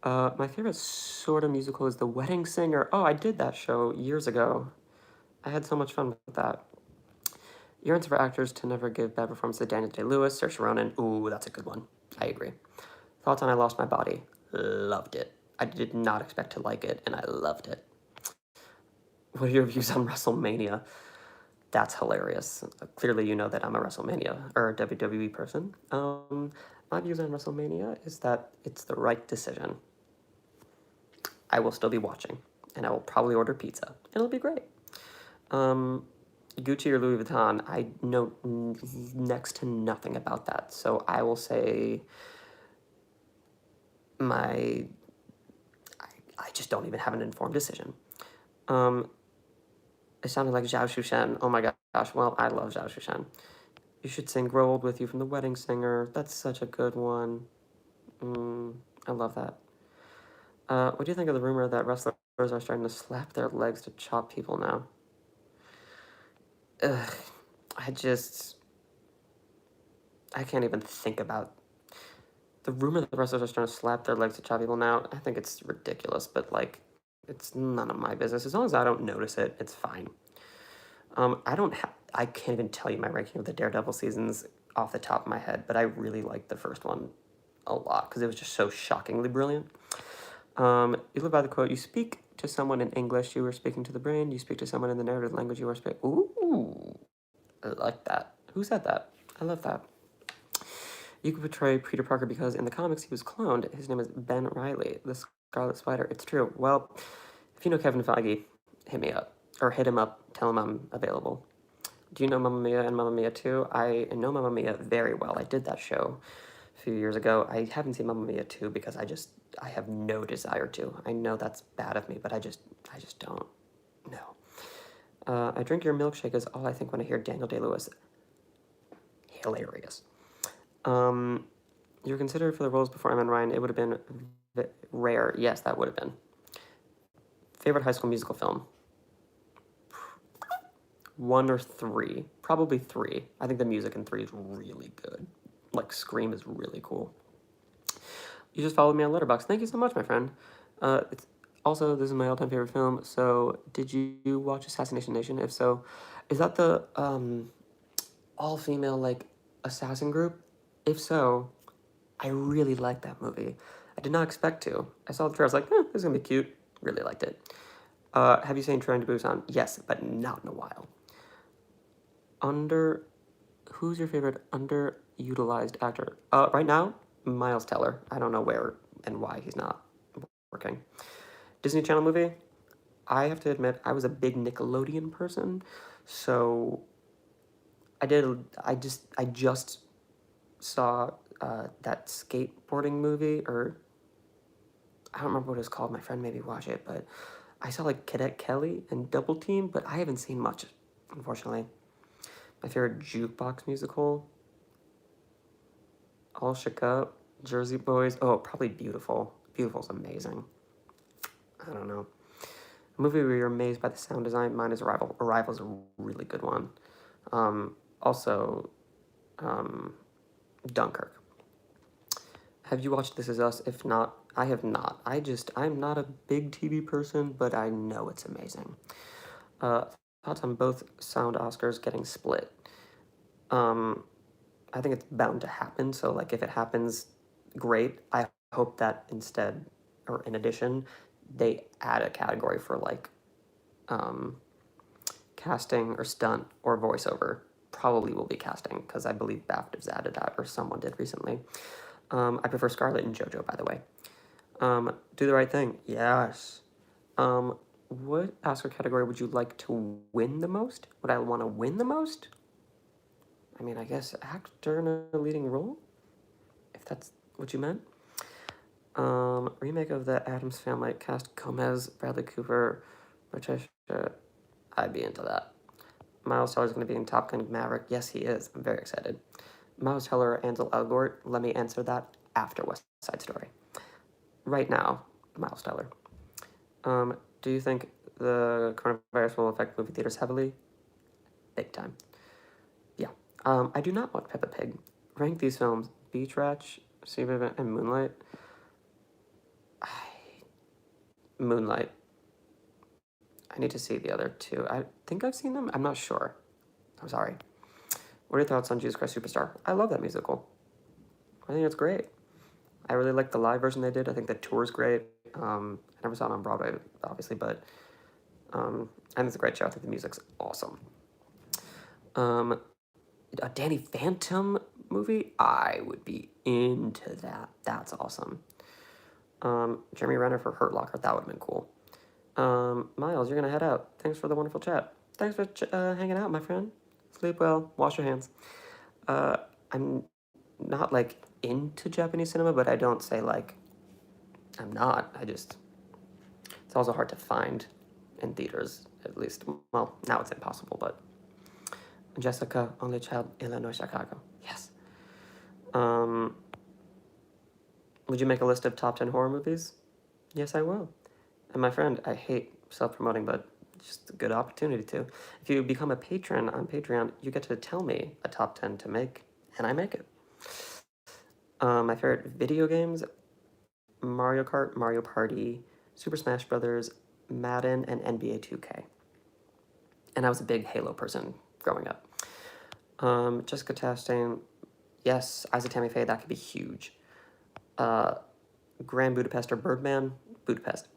My favorite sort of musical is The Wedding Singer. Oh, I did that show years ago. I had so much fun with that. Yearns for actors to never give bad performance to Daniel Day-Lewis, Saoirse Ronan. Ooh, that's a good one. I agree. Thoughts on I Lost My Body? Loved it. I did not expect to like it, and I loved it. What are your views on WrestleMania? That's hilarious. Clearly, you know that I'm a WrestleMania or a WWE person. My views on WrestleMania is that it's the right decision. I will still be watching, and I will probably order pizza, and it'll be great. Gucci or Louis Vuitton, I know next to nothing about that, so I will say I just don't even have an informed decision. It sounded like Zhao Shushan. Oh my gosh, well, I love Zhao Shushan. You should sing Grow Old With You from The Wedding Singer. That's such a good one. I love that. What do you think of the rumor that wrestlers are starting to slap their legs to chop people now? Ugh, I can't even think about the rumor that the wrestlers are starting to slap their legs to chop people now. I think it's ridiculous, but like, it's none of my business. As long as I don't notice it, it's fine. I can't even tell you my ranking of the Daredevil seasons off the top of my head, but I really liked the first one a lot because it was just so shockingly brilliant. You live by the quote, you speak to someone in English, you are speaking to the brain. You speak to someone in the narrative language, you are speaking. Ooh, I like that. Who said that? I love that. You could portray Peter Parker because in the comics he was cloned. His name is Ben Reilly, the Scarlet Spider. It's true. Well, if you know Kevin Feige, hit me up. Or hit him up, tell him I'm available. Do you know Mamma Mia and Mamma Mia 2? I know Mamma Mia very well. I did that show a few years ago. I haven't seen Mamma Mia 2 because I have no desire to. I know that's bad of me, but I just don't. No. I drink your milkshake is all I think when I hear Daniel Day-Lewis. Hilarious. You were considered for the roles before Emma and Ryan. It would have been rare. Yes, that would have been. Favorite High School Musical film? 1 or 3. Probably 3. I think the music in 3 is really good. Like, Scream is really cool. You just followed me on Letterboxd. Thank you so much, my friend. It's also, this is my all-time favorite film. So, did you watch Assassination Nation? If so, is that the all-female, like, assassin group? If so, I really liked that movie. I did not expect to. I saw the trailer, I was like, this is gonna be cute. Really liked it. Have you seen Train to Busan? Yes, but not in a while. Who's your favorite underutilized actor? Right now, Miles Teller. I don't know where and why he's not working. Disney Channel movie? I have to admit, I was a big Nickelodeon person, so I just saw that skateboarding movie, or I don't remember what it was called. My friend made me watch it, but I saw like Cadet Kelly and Double Team, but I haven't seen much, unfortunately. My favorite jukebox musical? All Shook Up, Jersey Boys. Oh, probably Beautiful. Beautiful's amazing. I don't know. A movie where you're amazed by the sound design. Mine is Arrival. Arrival's a really good one. Also, Dunkirk. Have you watched This Is Us? If not, I have not. I'm not a big TV person, but I know it's amazing. Thoughts on both sound Oscars getting split? I think it's bound to happen. So, like, if it happens, great. I hope that instead, or in addition, they add a category for like casting or stunt or voiceover. Probably will be casting because I believe BAFTA's added that, or someone did recently. I prefer Scarlett and JoJo, by the way. Do the Right Thing. Yes. What Oscar category would you like to win the most? Would I want to win the most? I mean, I guess actor in a leading role, if that's what you meant. Remake of the Addams Family, cast Gomez, Bradley Cooper, Patricia. I'd be into that. Miles Teller's going to be in Top Gun Maverick. Yes, he is. I'm very excited. Miles Teller or Ansel Elgort? Let me answer that after West Side Story. Right now, Miles Teller. Do you think the coronavirus will affect movie theaters heavily? Big time. I do not watch Peppa Pig. Rank these films: Beach Rat, Sea Vivid, and Moonlight. Moonlight. I need to see the other two. I think I've seen them. I'm not sure. I'm sorry. What are your thoughts on Jesus Christ Superstar? I love that musical. I think it's great. I really like the live version they did. I think the tour's great. I never saw it on Broadway, obviously, but and it's a great show. I think the music's awesome. A Danny Phantom movie, I would be into that. That's awesome. Jeremy Renner for Hurt Locker, that would have been cool. Miles, you're gonna head out. Thanks for the wonderful chat. Thanks for hanging out, my friend. Sleep well. Wash your hands. I'm not like into Japanese cinema, but I don't say like I'm not. It's also hard to find in theaters, at least. Well, now it's impossible, but Jessica, only child, Illinois, Chicago. Yes. Would you make a list of top 10 horror movies? Yes, I will. And my friend, I hate self-promoting, but just a good opportunity to. If you become a patron on Patreon, you get to tell me a top 10 to make, and I make it. My favorite video games: Mario Kart, Mario Party, Super Smash Brothers, Madden, and NBA 2K. And I was a big Halo person growing up. Jessica Chastain, yes. Isa Tammy Faye, that could be huge. Grand Budapest or Birdman? Budapest.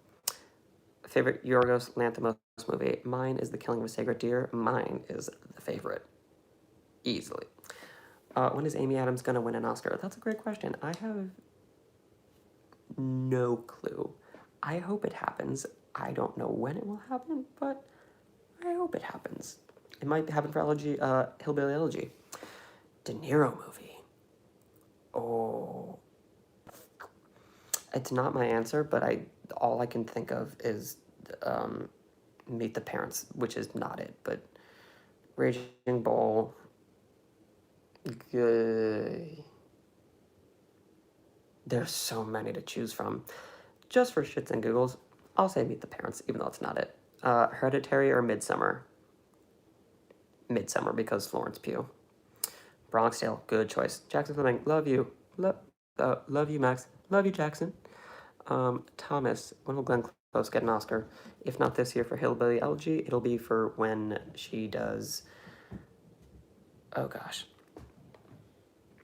Favorite Yorgos Lanthimos movie? Mine is The Killing of a Sacred Deer. Mine is The Favorite. Easily. When is Amy Adams gonna win an Oscar? That's a great question. I have no clue. I hope it happens. I don't know when it will happen, but I hope it happens. It might happen for Hillbilly Elegy. De Niro movie. Oh. It's not my answer, but all I can think of is Meet the Parents, which is not it, but Raging Bull. Good. There's so many to choose from. Just for shits and giggles, I'll say Meet the Parents, even though it's not it. Hereditary or Midsummer? Midsummer, because Florence Pugh. Bronx Tale, good choice. Jackson Fleming, love you. Love you, Max. Love you, Jackson. Thomas, when will Glenn Close get an Oscar? If not this year for Hillbilly Elegy, it'll be for when she does, oh gosh,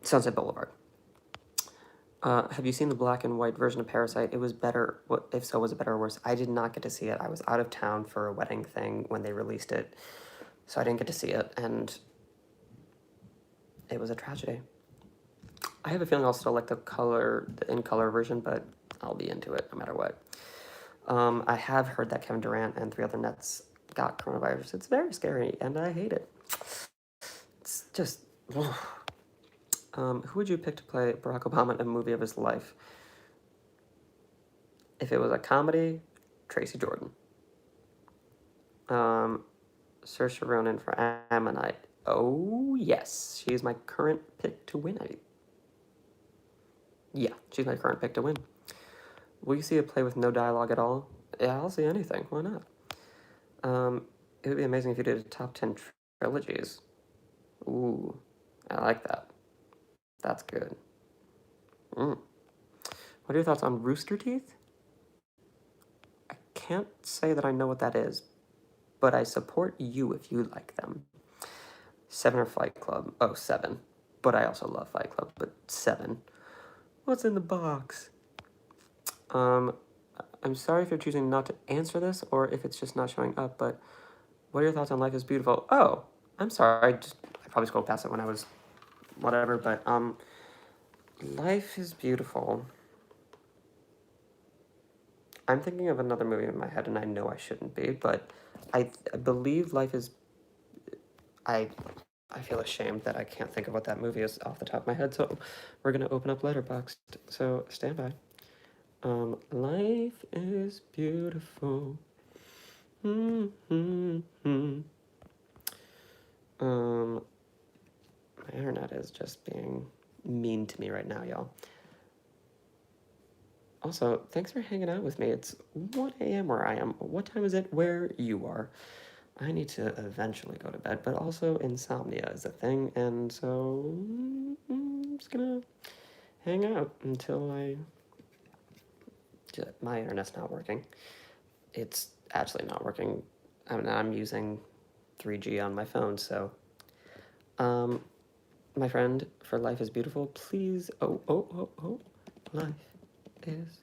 Sunset Boulevard. Have you seen the black and white version of Parasite? It was better. What, if so, was it better or worse? I did not get to see it. I was out of town for a wedding thing when they released it, so I didn't get to see it, and it was a tragedy. I have a feeling I'll still like the in color version, but I'll be into it no matter what. I have heard that Kevin Durant and 3 other Nets got coronavirus. It's very scary, and I hate it. It's just... who would you pick to play Barack Obama in a movie of his life? If it was a comedy, Tracy Jordan. Saoirse Ronan for Ammonite. Oh, yes. She's my current pick to win. Yeah, she's my current pick to win. Will you see a play with no dialogue at all? Yeah, I'll see anything. Why not? It would be amazing if you did a top 10 trilogies. Ooh, I like that. That's good. What are your thoughts on Rooster Teeth? I can't say that I know what that is, but I support you if you like them. 7 or Fight Club? Oh, 7. But I also love Fight Club, but 7. What's in the box? I'm sorry if you're choosing not to answer this or if it's just not showing up, but what are your thoughts on Life is Beautiful? Oh, I'm sorry. I probably scrolled past it when I was whatever, but Life is Beautiful. I'm thinking of another movie in my head, and I know I shouldn't be, but I believe Life is... I feel ashamed that I can't think of what that movie is off the top of my head, so we're going to open up Letterboxd, so stand by. Life is beautiful. My internet is just being mean to me right now, y'all. Also, thanks for hanging out with me. It's 1 a.m. where I am. What time is it where you are? I need to eventually go to bed, but also insomnia is a thing, and so I'm just gonna hang out until my internet's not working. It's actually not working. I mean, I'm using 3G on my phone, so my friend, for Life is Beautiful, please. Oh. Life is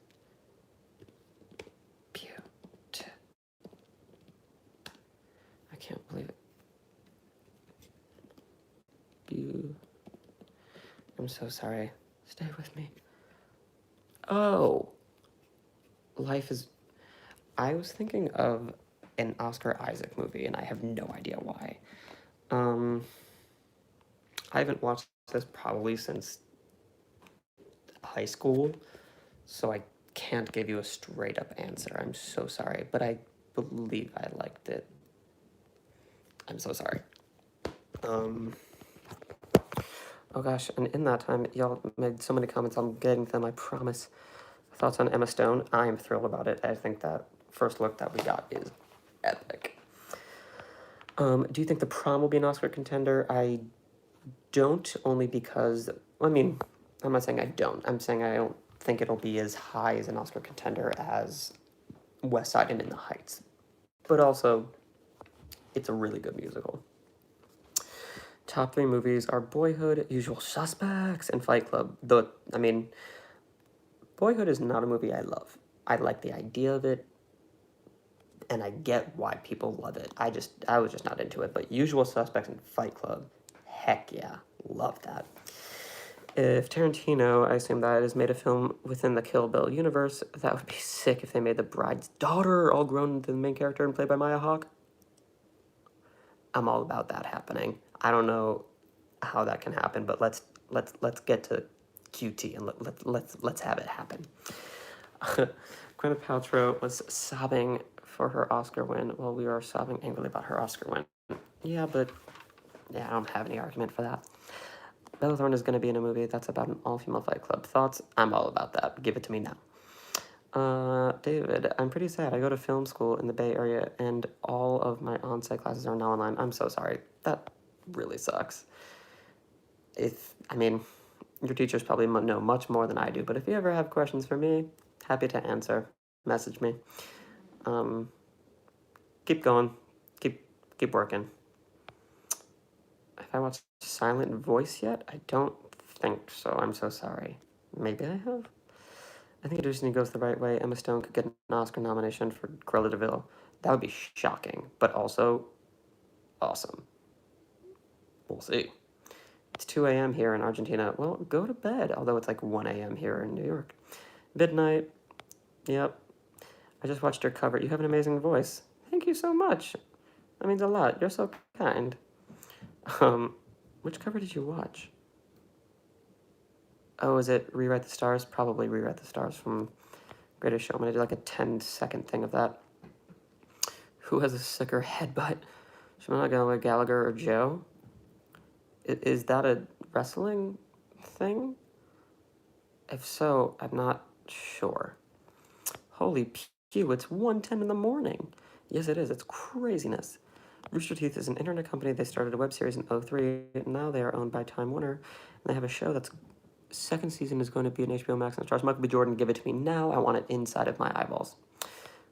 beautiful. I can't believe it. I'm so sorry. Stay with me. Oh, Life is. I was thinking of an Oscar Isaac movie, and I have no idea why. Um, I haven't watched this probably since high school, so I can't give you a straight up answer. I'm so sorry, but I believe I liked it. I'm so sorry. Oh gosh, and in that time, y'all made so many comments. I'm getting them, I promise. Thoughts on Emma Stone? I am thrilled about it. I think that first look that we got is epic. Do you think The Prom will be an Oscar contender? I don't, only because, I mean, I'm not saying I don't. I'm saying I don't think it'll be as high as an Oscar contender as West Side and In the Heights. But also, it's a really good musical. Top 3 movies are Boyhood, Usual Suspects, and Fight Club. Boyhood is not a movie I love. I like the idea of it, and I get why people love it. I was just not into it. But Usual Suspects and Fight Club, heck yeah, love that. If Tarantino, I assume that is made a film within the Kill Bill universe, that would be sick if they made the bride's daughter all grown into the main character and played by Maya Hawke. I'm all about that happening. I don't know how that can happen, but let's get to QT and let's have it happen. Gwyneth Paltrow was sobbing for her Oscar win while we were sobbing angrily about her Oscar win. Yeah, but I don't have any argument for that. Bella Thorne is going to be in a movie that's about an all-female fight club. Thoughts? I'm all about that. Give it to me now. David, I'm pretty sad. I go to film school in the Bay Area, and all of my on-site classes are now online. I'm so sorry. That really sucks. Your teachers probably know much more than I do, but if you ever have questions for me, happy to answer. Message me. Keep going. Keep working. Have I watched Silent Voice yet? I don't think so. I'm so sorry. Maybe I have. I think Disney goes the right way. Emma Stone could get an Oscar nomination for Cruella de Vil. That would be shocking, but also awesome. We'll see. It's 2 a.m. here in Argentina. Well, go to bed, although it's like 1 a.m. here in New York. Midnight. Yep. I just watched your cover. You have an amazing voice. Thank you so much. That means a lot. You're so kind. Which cover did you watch? Oh, is it Rewrite the Stars? Probably Rewrite the Stars from Greatest Showman. I did like a 10-second thing of that. Who has a sicker headbutt? Shimona Gallagher or Joe? Is that a wrestling thing? If so, I'm not sure. Holy pew, it's 1:10 in the morning. Yes, it is. It's craziness. Rooster Teeth is an internet company. They started a web series in 2003. Now they are owned by Time Warner. And they have a show that's second season is going to be an HBO Max and stars Michael B. Jordan. Give it to me now. I want it inside of my eyeballs.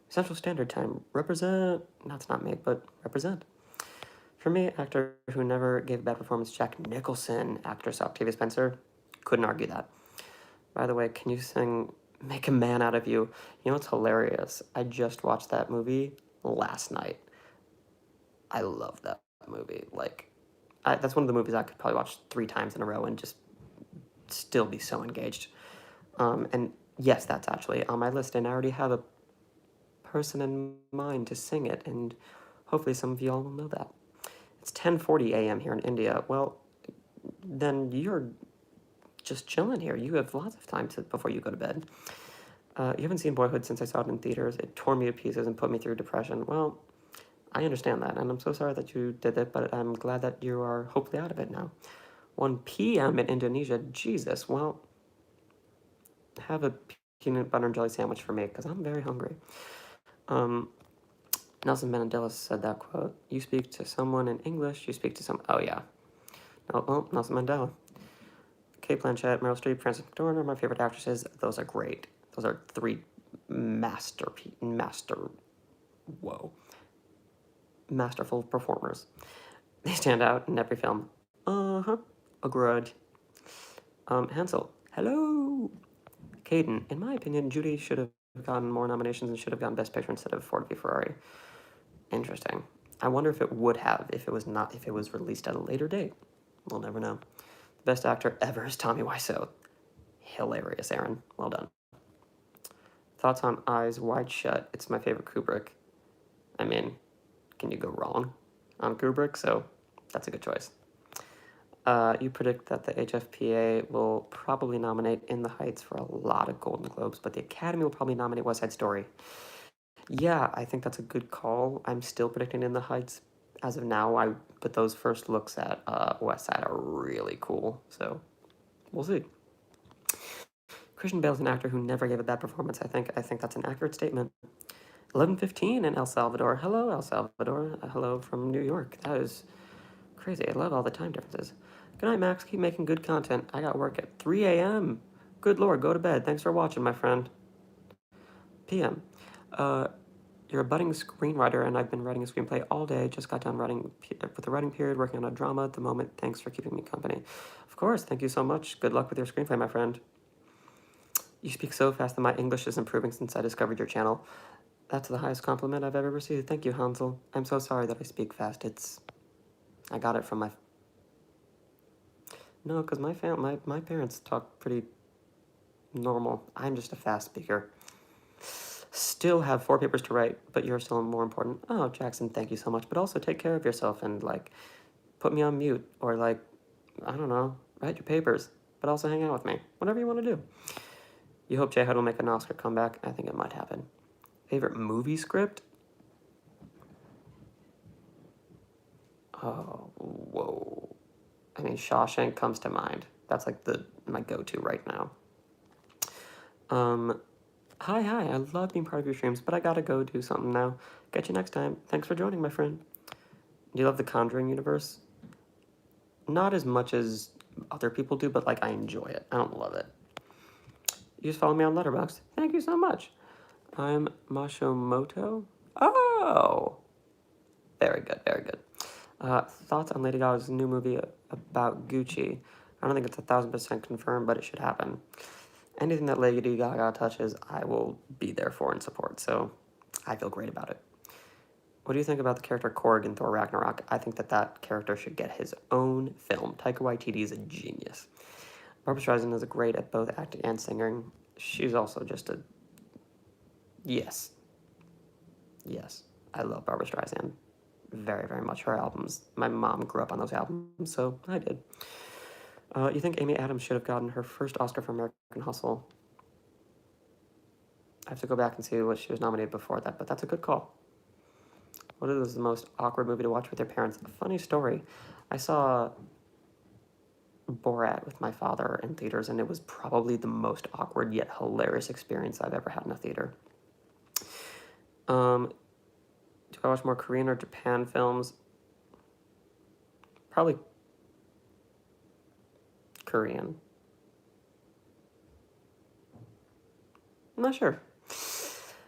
Central Standard Time. Represent. That's not me, but represent. For me, actor who never gave a bad performance, Jack Nicholson. Actress Octavia Spencer. Couldn't argue that. By the way, can you sing Make a Man Out of You? You know what's hilarious? I just watched that movie last night. I love that movie. That's one of the movies I could probably watch 3 times in a row and just still be so engaged. And yes, that's actually on my list, and I already have a person in mind to sing it, and hopefully some of you all will know that. It's 10:40 a.m. here in India. Well, then you're just chilling here. You have lots of time before you go to bed. You haven't seen Boyhood since I saw it in theaters. It tore me to pieces and put me through depression. Well, I understand that, and I'm so sorry that you did it, but I'm glad that you are hopefully out of it now. 1 p.m. in Indonesia. Jesus, well, have a peanut butter and jelly sandwich for me, because I'm very hungry. Nelson Mandela said that quote. You speak to someone in English, you speak to some. Oh, yeah. Oh, well, Nelson Mandela. Kate Blanchett, Meryl Streep, Frances McDormand are my favorite actresses. Those are great. Those are three masterful performers. They stand out in every film. Uh-huh. Agreed. Hansel. Hello. Caden. In my opinion, Judy should have gotten more nominations and should have gotten Best Picture instead of Ford v Ferrari. Interesting. I wonder if it would have if it was released at a later date. We'll never know. The best actor ever is Tommy Wiseau. Hilarious, Aaron. Well done. Thoughts on Eyes Wide Shut? It's my favorite Kubrick. I mean, can you go wrong on Kubrick? So that's a good choice. You predict that the HFPA will probably nominate In the Heights for a lot of Golden Globes, but the Academy will probably nominate West Side Story. Yeah, I think that's a good call. I'm still predicting In the Heights as of now. But those first looks at West Side are really cool, so we'll see. Christian Bale's an actor who never gave a bad performance. I think that's an accurate statement. 11:15 in El Salvador. Hello, El Salvador. Hello from New York. That is crazy. I love all the time differences. Good night, Max. Keep making good content. I got work at 3 a.m. Good Lord, go to bed. Thanks for watching, my friend. PM. You're a budding screenwriter, and I've been writing a screenplay all day. Just got done writing with the writing period, working on a drama at the moment. Thanks for keeping me company. Of course, thank you so much. Good luck with your screenplay, my friend. You speak so fast that my English is improving since I discovered your channel. That's the highest compliment I've ever received. Thank you, Hansel. I'm so sorry that I speak fast. I got it from my... No, because my parents talk pretty normal. I'm just a fast speaker. Still have 4 papers to write, but you're still more important. Oh, Jackson, thank you so much. But also take care of yourself and, like, put me on mute or, like, I don't know, write your papers, but also hang out with me. Whatever you want to do. You hope J-Hud will make an Oscar comeback? I think it might happen. Favorite movie script? Oh, whoa. I mean, Shawshank comes to mind. That's like my go-to right now. Hi. I love being part of your streams, but I gotta go do something now. Catch you next time. Thanks for joining, my friend. Do you love the Conjuring universe? Not as much as other people do, but like I enjoy it. I don't love it. You just follow me on Letterboxd. Thank you so much. I'm Mashomoto. Oh, very good, very good. Thoughts on Lady Gaga's new movie about Gucci? I don't think it's 1,000% confirmed, but it should happen. Anything that Lady Gaga touches, I will be there for and support, so I feel great about it. What do you think about the character Korg in Thor Ragnarok? I think that character should get his own film. Taika Waititi is a genius. Barbra Streisand is great at both acting and singing. She's also just a... Yes. I love Barbra Streisand. Very, very much. Her albums. My mom grew up on those albums, so I did. You think Amy Adams should have gotten her first Oscar for American Hustle? I have to go back and see what she was nominated before that, but that's a good call. What is the most awkward movie to watch with your parents? A funny story. I saw Borat with my father in theaters, and it was probably the most awkward yet hilarious experience I've ever had in a theater. Do I watch more Korean or Japan films? Probably Korean. I'm not sure.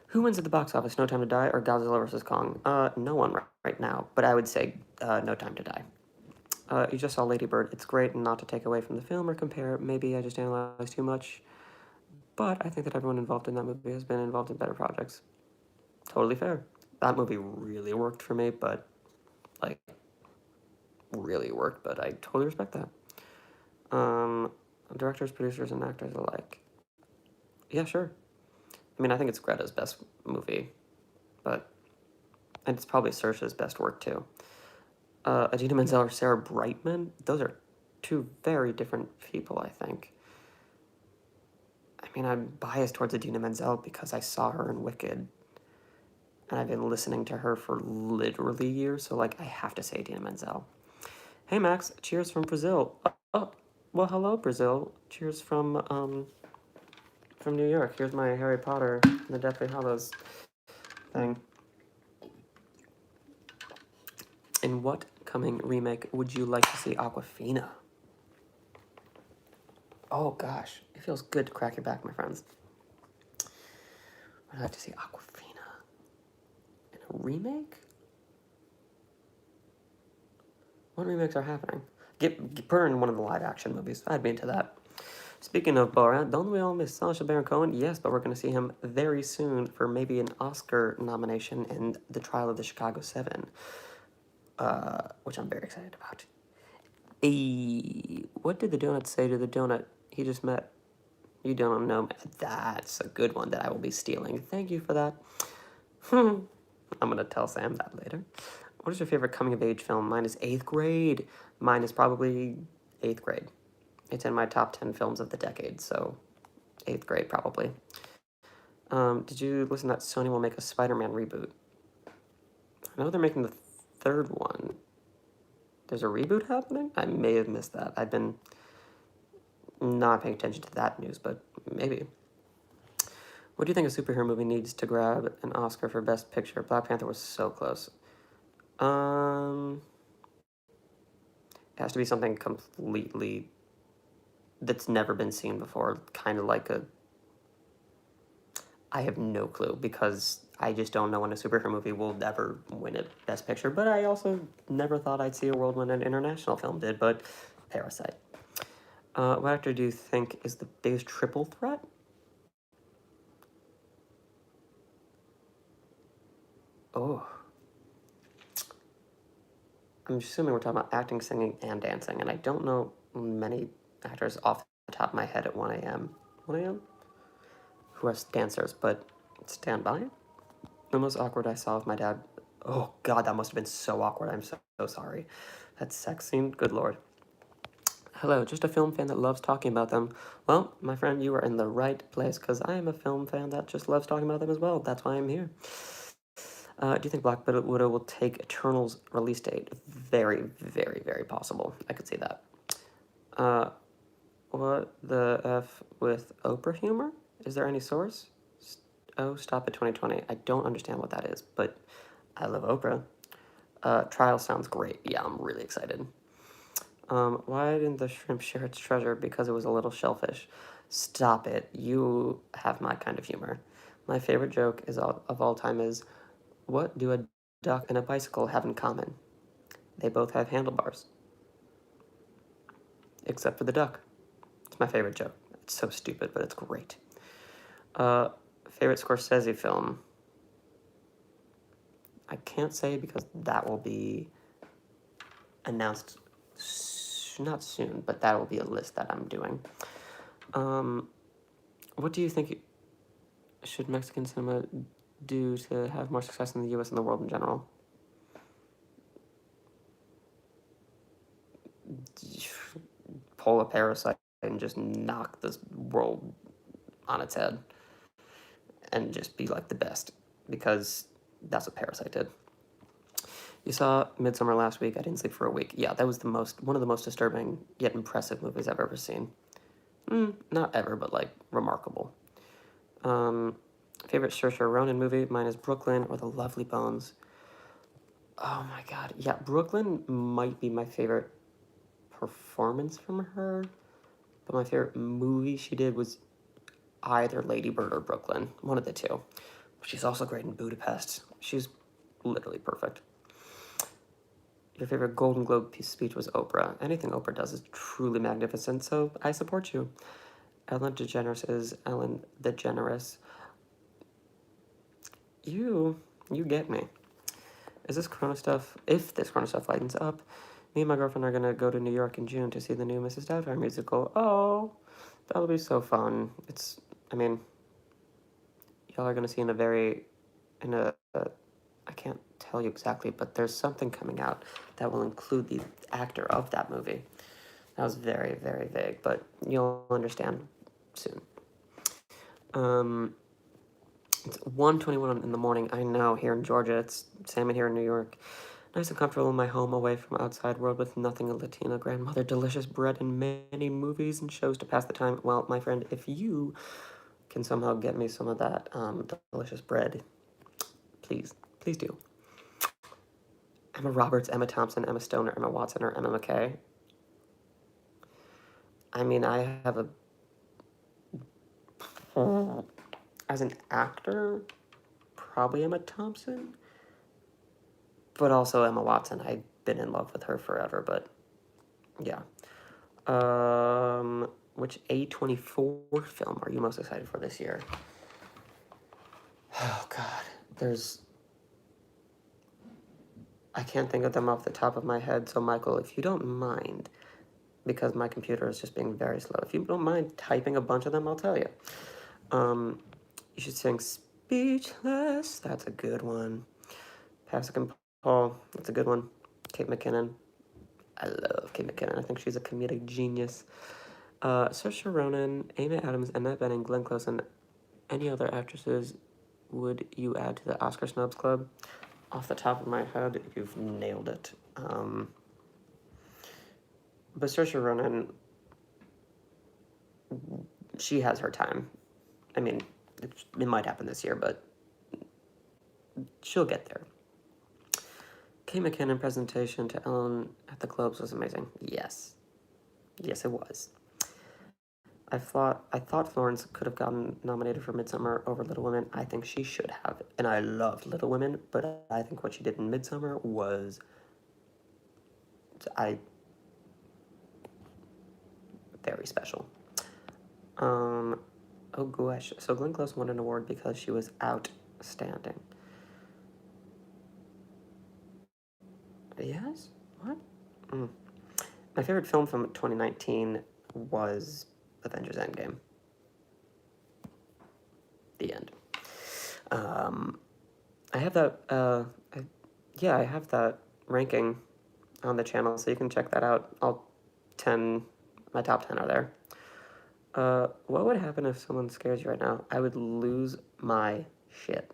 Who wins at the box office, No Time to Die or Godzilla vs. Kong? No one right now, but I would say No Time to Die. You just saw Lady Bird. It's great, and not to take away from the film or compare. Maybe I just analyze too much. But I think that everyone involved in that movie has been involved in better projects. Totally fair. That movie really worked for me, but, like, really worked, but I totally respect that. Directors, producers, and actors alike. Yeah, sure. I mean, I think it's Greta's best movie, and it's probably Saoirse's best work, too. Idina Menzel or Sarah Brightman? Those are 2 very different people, I think. I mean, I'm biased towards Idina Menzel because I saw her in Wicked, and I've been listening to her for literally years, so, like, I have to say Idina Menzel. Hey, Max, cheers from Brazil. Oh, well, hello, Brazil. Cheers from New York. Here's my Harry Potter and the Deathly Hallows thing. In what coming remake would you like to see Aquafina? Oh gosh, it feels good to crack your back, my friends. I'd like to see Aquafina in a remake? What remakes are happening? Put her in one of the live action movies. I'd be into that. Speaking of Borat, don't we all miss Sacha Baron Cohen? Yes, but we're going to see him very soon for maybe an Oscar nomination in The Trial of the Chicago 7, which I'm very excited about. What did the donut say to the donut he just met? You don't know. That's a good one that I will be stealing. Thank you for that. I'm going to tell Sam that later. What is your favorite coming-of-age film? Mine is 8th grade. Mine is probably 8th grade. It's in my top 10 films of the decade, so 8th grade probably. Did you listen that Sony will make a Spider-Man reboot? I know they're making the third one. There's a reboot happening? I may have missed that. I've been not paying attention to that news, but maybe. What do you think a superhero movie needs to grab an Oscar for Best Picture? Black Panther was so close. It has to be something completely that's never been seen before, kind of like a... I have no clue, because I just don't know when a superhero movie will ever win a Best Picture, but I also never thought I'd see a world when an international film did, but Parasite. What actor do you think is the biggest triple threat? Oh. I'm assuming we're talking about acting, singing, and dancing, and I don't know many actors off the top of my head at 1 a.m. 1 a.m.? Who are dancers, but stand by. The most awkward I saw of my dad. Oh god, that must have been so awkward. I'm so sorry. That sex scene, good lord. Hello, just a film fan that loves talking about them. Well, my friend, you are in the right place, because I am a film fan that just loves talking about them as well. That's why I'm here. Do you think Black Widow will take Eternal's release date? Very, very, very possible. I could see that. What the F with Oprah humor? Is there any source? Oh, stop at 2020. I don't understand what that is, but I love Oprah. Trial sounds great. Yeah, I'm really excited. Why didn't the shrimp share its treasure? Because it was a little shellfish. Stop it. You have my kind of humor. My favorite joke of all time is, what do a duck and a bicycle have in common? They both have handlebars. Except for the duck. It's my favorite joke. It's so stupid, but it's great. Favorite Scorsese film? I can't say because that will be announced not soon, but that will be a list that I'm doing. What do you think should Mexican cinema do to have more success in the US and the world in general? Pull a Parasite and just knock this world on its head and just be like the best, because that's what Parasite did. You saw Midsummer last week. I didn't sleep for a week. Yeah, that was one of the most disturbing yet impressive movies I've ever seen. Not ever, but like remarkable. Favorite Saoirse Ronan movie? Mine is Brooklyn or The Lovely Bones. Oh my god, yeah, Brooklyn might be my favorite performance from her, but my favorite movie she did was either Lady Bird or Brooklyn, one of the two. She's also great in Budapest. She's literally perfect. Your favorite Golden Globe speech was Oprah. Anything Oprah does is truly magnificent, so I support you. Ellen DeGeneres is Ellen DeGeneres. You get me. Is this Corona stuff? If this Corona stuff lightens up, me and my girlfriend are gonna go to New York in June to see the new Mrs. Doubtfire musical. Oh, that'll be so fun. Y'all are gonna see I can't tell you exactly, but there's something coming out that will include the actor of that movie. That was very, very vague, but you'll understand soon. It's 1:21 in the morning. I know, here in Georgia. It's Sam here in New York. Nice and comfortable in my home, away from outside world, with nothing a Latina grandmother, delicious bread, and many movies and shows to pass the time. Well, my friend, if you can somehow get me some of that delicious bread, please do. Emma Roberts, Emma Thompson, Emma Stone, or Emma Watson, or Emma McKay. I mean, I have a... As an actor, probably Emma Thompson, but also Emma Watson. I've been in love with her forever, but yeah. Which A24 film are you most excited for this year? Oh, God. I can't think of them off the top of my head, so Michael, if you don't mind, because my computer is just being very slow, if you don't mind typing a bunch of them, I'll tell you. You should sing Speechless. That's a good one. Pasek and Paul. That's a good one. Kate McKinnon. I love Kate McKinnon. I think she's a comedic genius. Saoirse Ronan, Amy Adams, Annette Bening, Glenn Close, and any other actresses would you add to the Oscar Snubs Club? Off the top of my head, you've nailed it. But Saoirse Ronan, she has her time. I mean, it might happen this year, but she'll get there. Kate McKinnon presentation to Ellen at the Globes was amazing. Yes. Yes, it was. I thought Florence could have gotten nominated for Midsummer over Little Women. I think she should have. And I loved Little Women, but I think what she did in Midsummer was... very special. Oh gosh. So Glenn Close won an award because she was outstanding. Yes? What? My favorite film from 2019 was Avengers Endgame. The end. I have that, I have that ranking on the channel, so you can check that out. My top 10 are there. What would happen if someone scares you right now? I would lose my shit.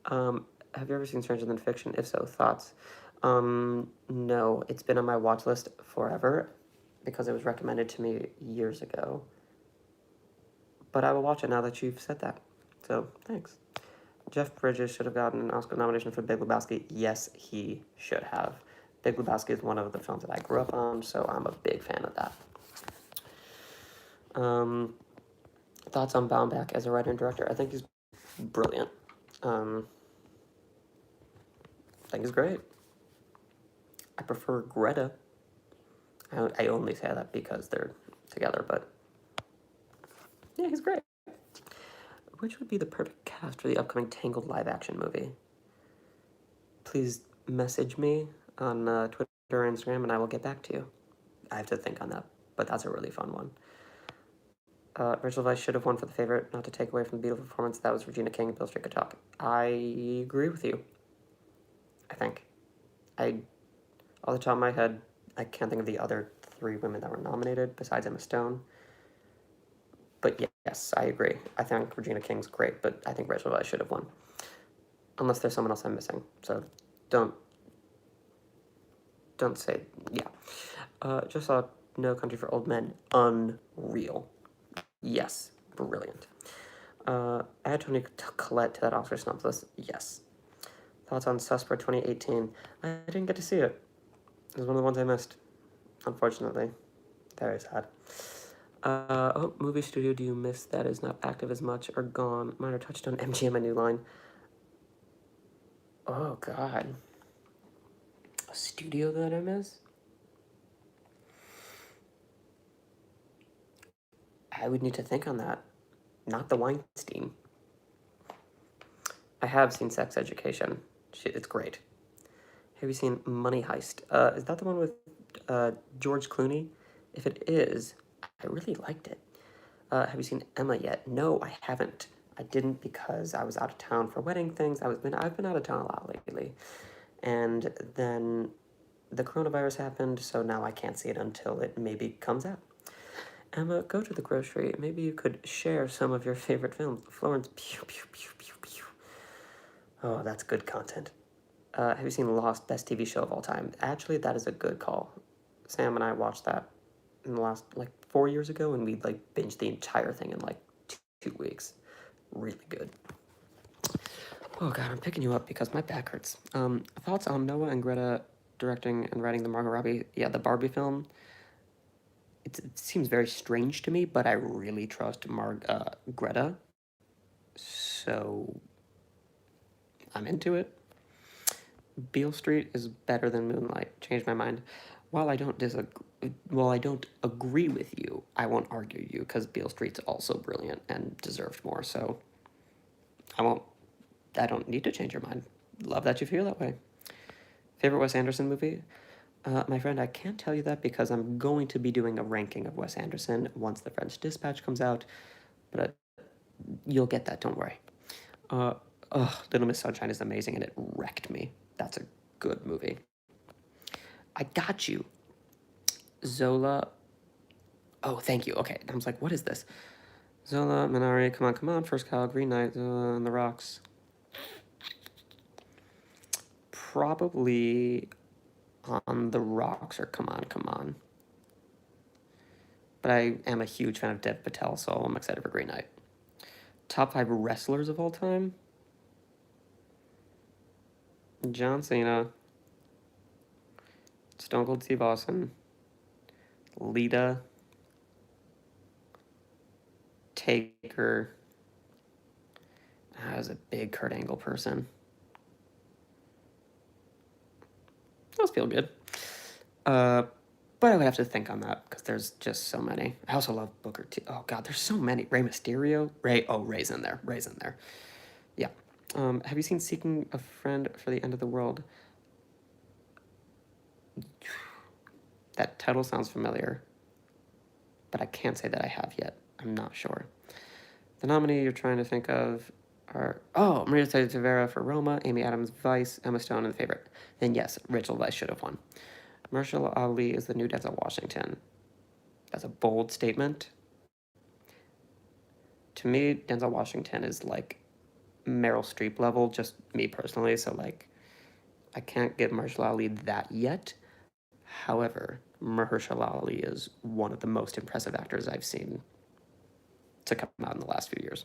Have you ever seen Stranger Than Fiction? If so, thoughts? No, it's been on my watch list forever because it was recommended to me years ago. But I will watch it now that you've said that. So, thanks. Jeff Bridges should have gotten an Oscar nomination for Big Lebowski. Yes, he should have. Big Lebowski is one of the films that I grew up on, so I'm a big fan of that. Thoughts on Baumbach as a writer and director? I think he's brilliant. I think he's great. I prefer Greta. I only say that because they're together, but yeah, he's great. Which would be the perfect cast for the upcoming Tangled live-action movie? Please message me on Twitter or Instagram, and I will get back to you. I have to think on that, but that's a really fun one. Rachel Weisz should have won for the favorite, not to take away from the beautiful performance. That was Regina King and Bill Street Could Talk. I agree with you. I think. Off the top of my head, I can't think of the other 3 women that were nominated besides Emma Stone. But yes, I agree. I think Regina King's great, but I think Rachel Weisz should have won. Unless there's someone else I'm missing. So don't say, yeah. Just saw No Country for Old Men. Unreal. Yes, brilliant. Add Toni Collette to that Oscar snubs list. Yes. Thoughts on Susper 2018? I didn't get to see it. It was one of the ones I missed, unfortunately. Very sad. What movie studio do you miss that is not active as much or gone? Mine are Touchstone, MGM, and New Line. Oh, God. A studio that I miss? I would need to think on that. Not the Weinstein. I have seen Sex Education. It's great. Have you seen Money Heist? Is that the one with George Clooney? If it is, I really liked it. Have you seen Emma yet? No, I haven't. I didn't because I was out of town for wedding things. I've been out of town a lot lately. And then the coronavirus happened, so now I can't see it until it maybe comes out. Emma, go to the grocery. Maybe you could share some of your favorite films. Florence, pew, pew, pew, pew, pew. Oh, that's good content. Have you seen Lost, best TV show of all time? Actually, that is a good call. Sam and I watched that in the last, 4 years ago, and we, binged the entire thing in, 2 weeks. Really good. Oh God, I'm picking you up because my back hurts. Thoughts on Noah and Greta directing and writing the Margot Robbie, yeah, the Barbie film? It seems very strange to me, but I really trust Greta, so I'm into it. Beale Street is better than Moonlight. Changed my mind. While I don't agree with you, I won't argue you because Beale Street's also brilliant and deserved more. So I won't. I don't need to change your mind. Love that you feel that way. Favorite Wes Anderson movie? My friend, I can't tell you that because I'm going to be doing a ranking of Wes Anderson once The French Dispatch comes out, but you'll get that, don't worry. Uh, Little Miss Sunshine is amazing and it wrecked me. That's a good movie. I got you. Zola. Oh, thank you. Okay. I was like, what is this? Zola, Minari, come on. First Kyle, Green Knight, Zola, and the Rocks. Probably on the Rocks or come on. But I am a huge fan of Dev Patel, so I'm excited for Green Knight. Top 5 wrestlers of all time? John Cena, Stone Cold Steve Austin, Lita, Taker. I was a big Kurt Angle person. Those feel good. But I would have to think on that because there's just so many. I also love Booker T. Oh God, there's so many. Rey Mysterio. Ray's in there. Yeah. Have you seen Seeking a Friend for the End of the World? That title sounds familiar, but I can't say that I have yet. I'm not sure. The nominee you're trying to think of are Maria Tavera for Roma, Amy Adams Vice, Emma Stone, and The Favorite. Then yes, Rachel Weisz should have won. Mahershala Ali is the new Denzel Washington. That's a bold statement. To me, Denzel Washington is like Meryl Streep level, just me personally. So like, I can't give Mahershala Ali that yet. However, Mahershala Ali is one of the most impressive actors I've seen to come out in the last few years.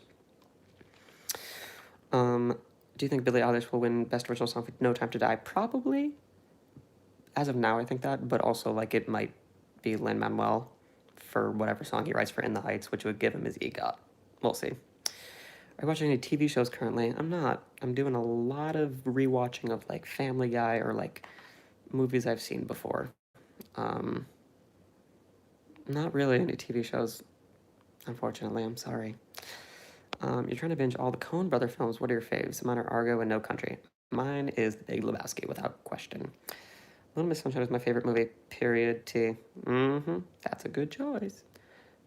Do you think Billie Eilish will win Best Original Song for No Time to Die? Probably. As of now, I think that, but also like it might be Lin-Manuel for whatever song he writes for In the Heights, which would give him his EGOT. We'll see. Are you watching any TV shows currently? I'm not. I'm doing a lot of rewatching of like Family Guy or like movies I've seen before. Not really any TV shows, unfortunately. I'm sorry. You're trying to binge all the Coen Brother films. What are your faves? Mine are Argo and No Country. Mine is The Big Lebowski, without question. Little Miss Sunshine is my favorite movie, period. T. That's a good choice.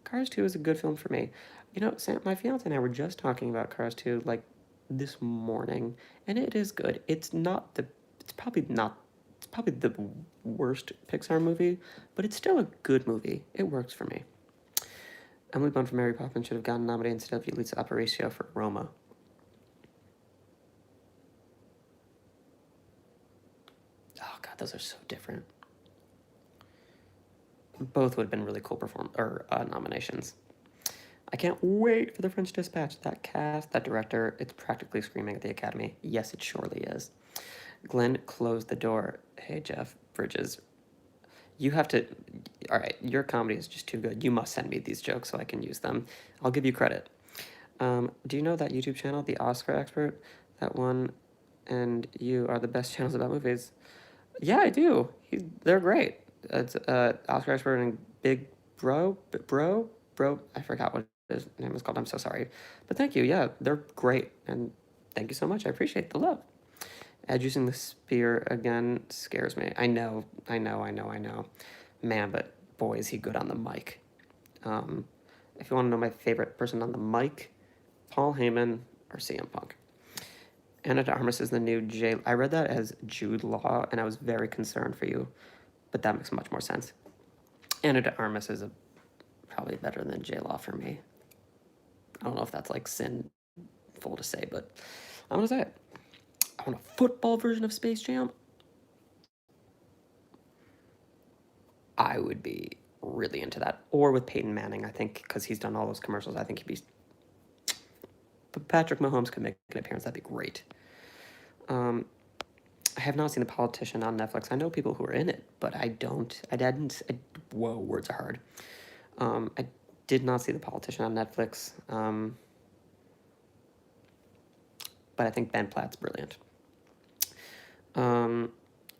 Cars 2 is a good film for me. You know, Sam, my fiance and I were just talking about Cars 2 like this morning, and it is good. It's probably the worst Pixar movie, but it's still a good movie. It works for me. Emily Blunt for Mary Poppins should have gotten nominated instead of Yulisa Aparicio for Roma. Oh God, those are so different. Both would have been really cool nominations. I can't wait for The French Dispatch. That cast, that director, it's practically screaming at the Academy. Yes, it surely is. Glenn closed the door. Hey, Jeff Bridges. You have to. All right, your comedy is just too good. You must send me these jokes so I can use them. I'll give you credit. Do you know that YouTube channel, The Oscar Expert? That one and you are the best channels about movies. Yeah, I do. They're great. It's Oscar Expert and Big Bro. I forgot what his name is called. I'm so sorry, but thank you. Yeah, they're great, and thank you so much. I appreciate the love. Ed using the spear again scares me. I know. Man, but boy, is he good on the mic. If you want to know my favorite person on the mic, Paul Heyman or CM Punk. Anna de Armas is the new J. I read that as Jude Law, and I was very concerned for you, but that makes much more sense. Anna de Armas is probably better than J. Law for me. I don't know if that's like sinful to say, but I'm gonna say it. I want a football version of Space Jam. I would be really into that. Or with Peyton Manning, I think, because he's done all those commercials. I think he'd be. But Patrick Mahomes could make an appearance. That'd be great. I have not seen The Politician on Netflix. I know people who are in it, but I didn't. Whoa, words are hard. I did not see The Politician on Netflix, but I think Ben Platt's brilliant.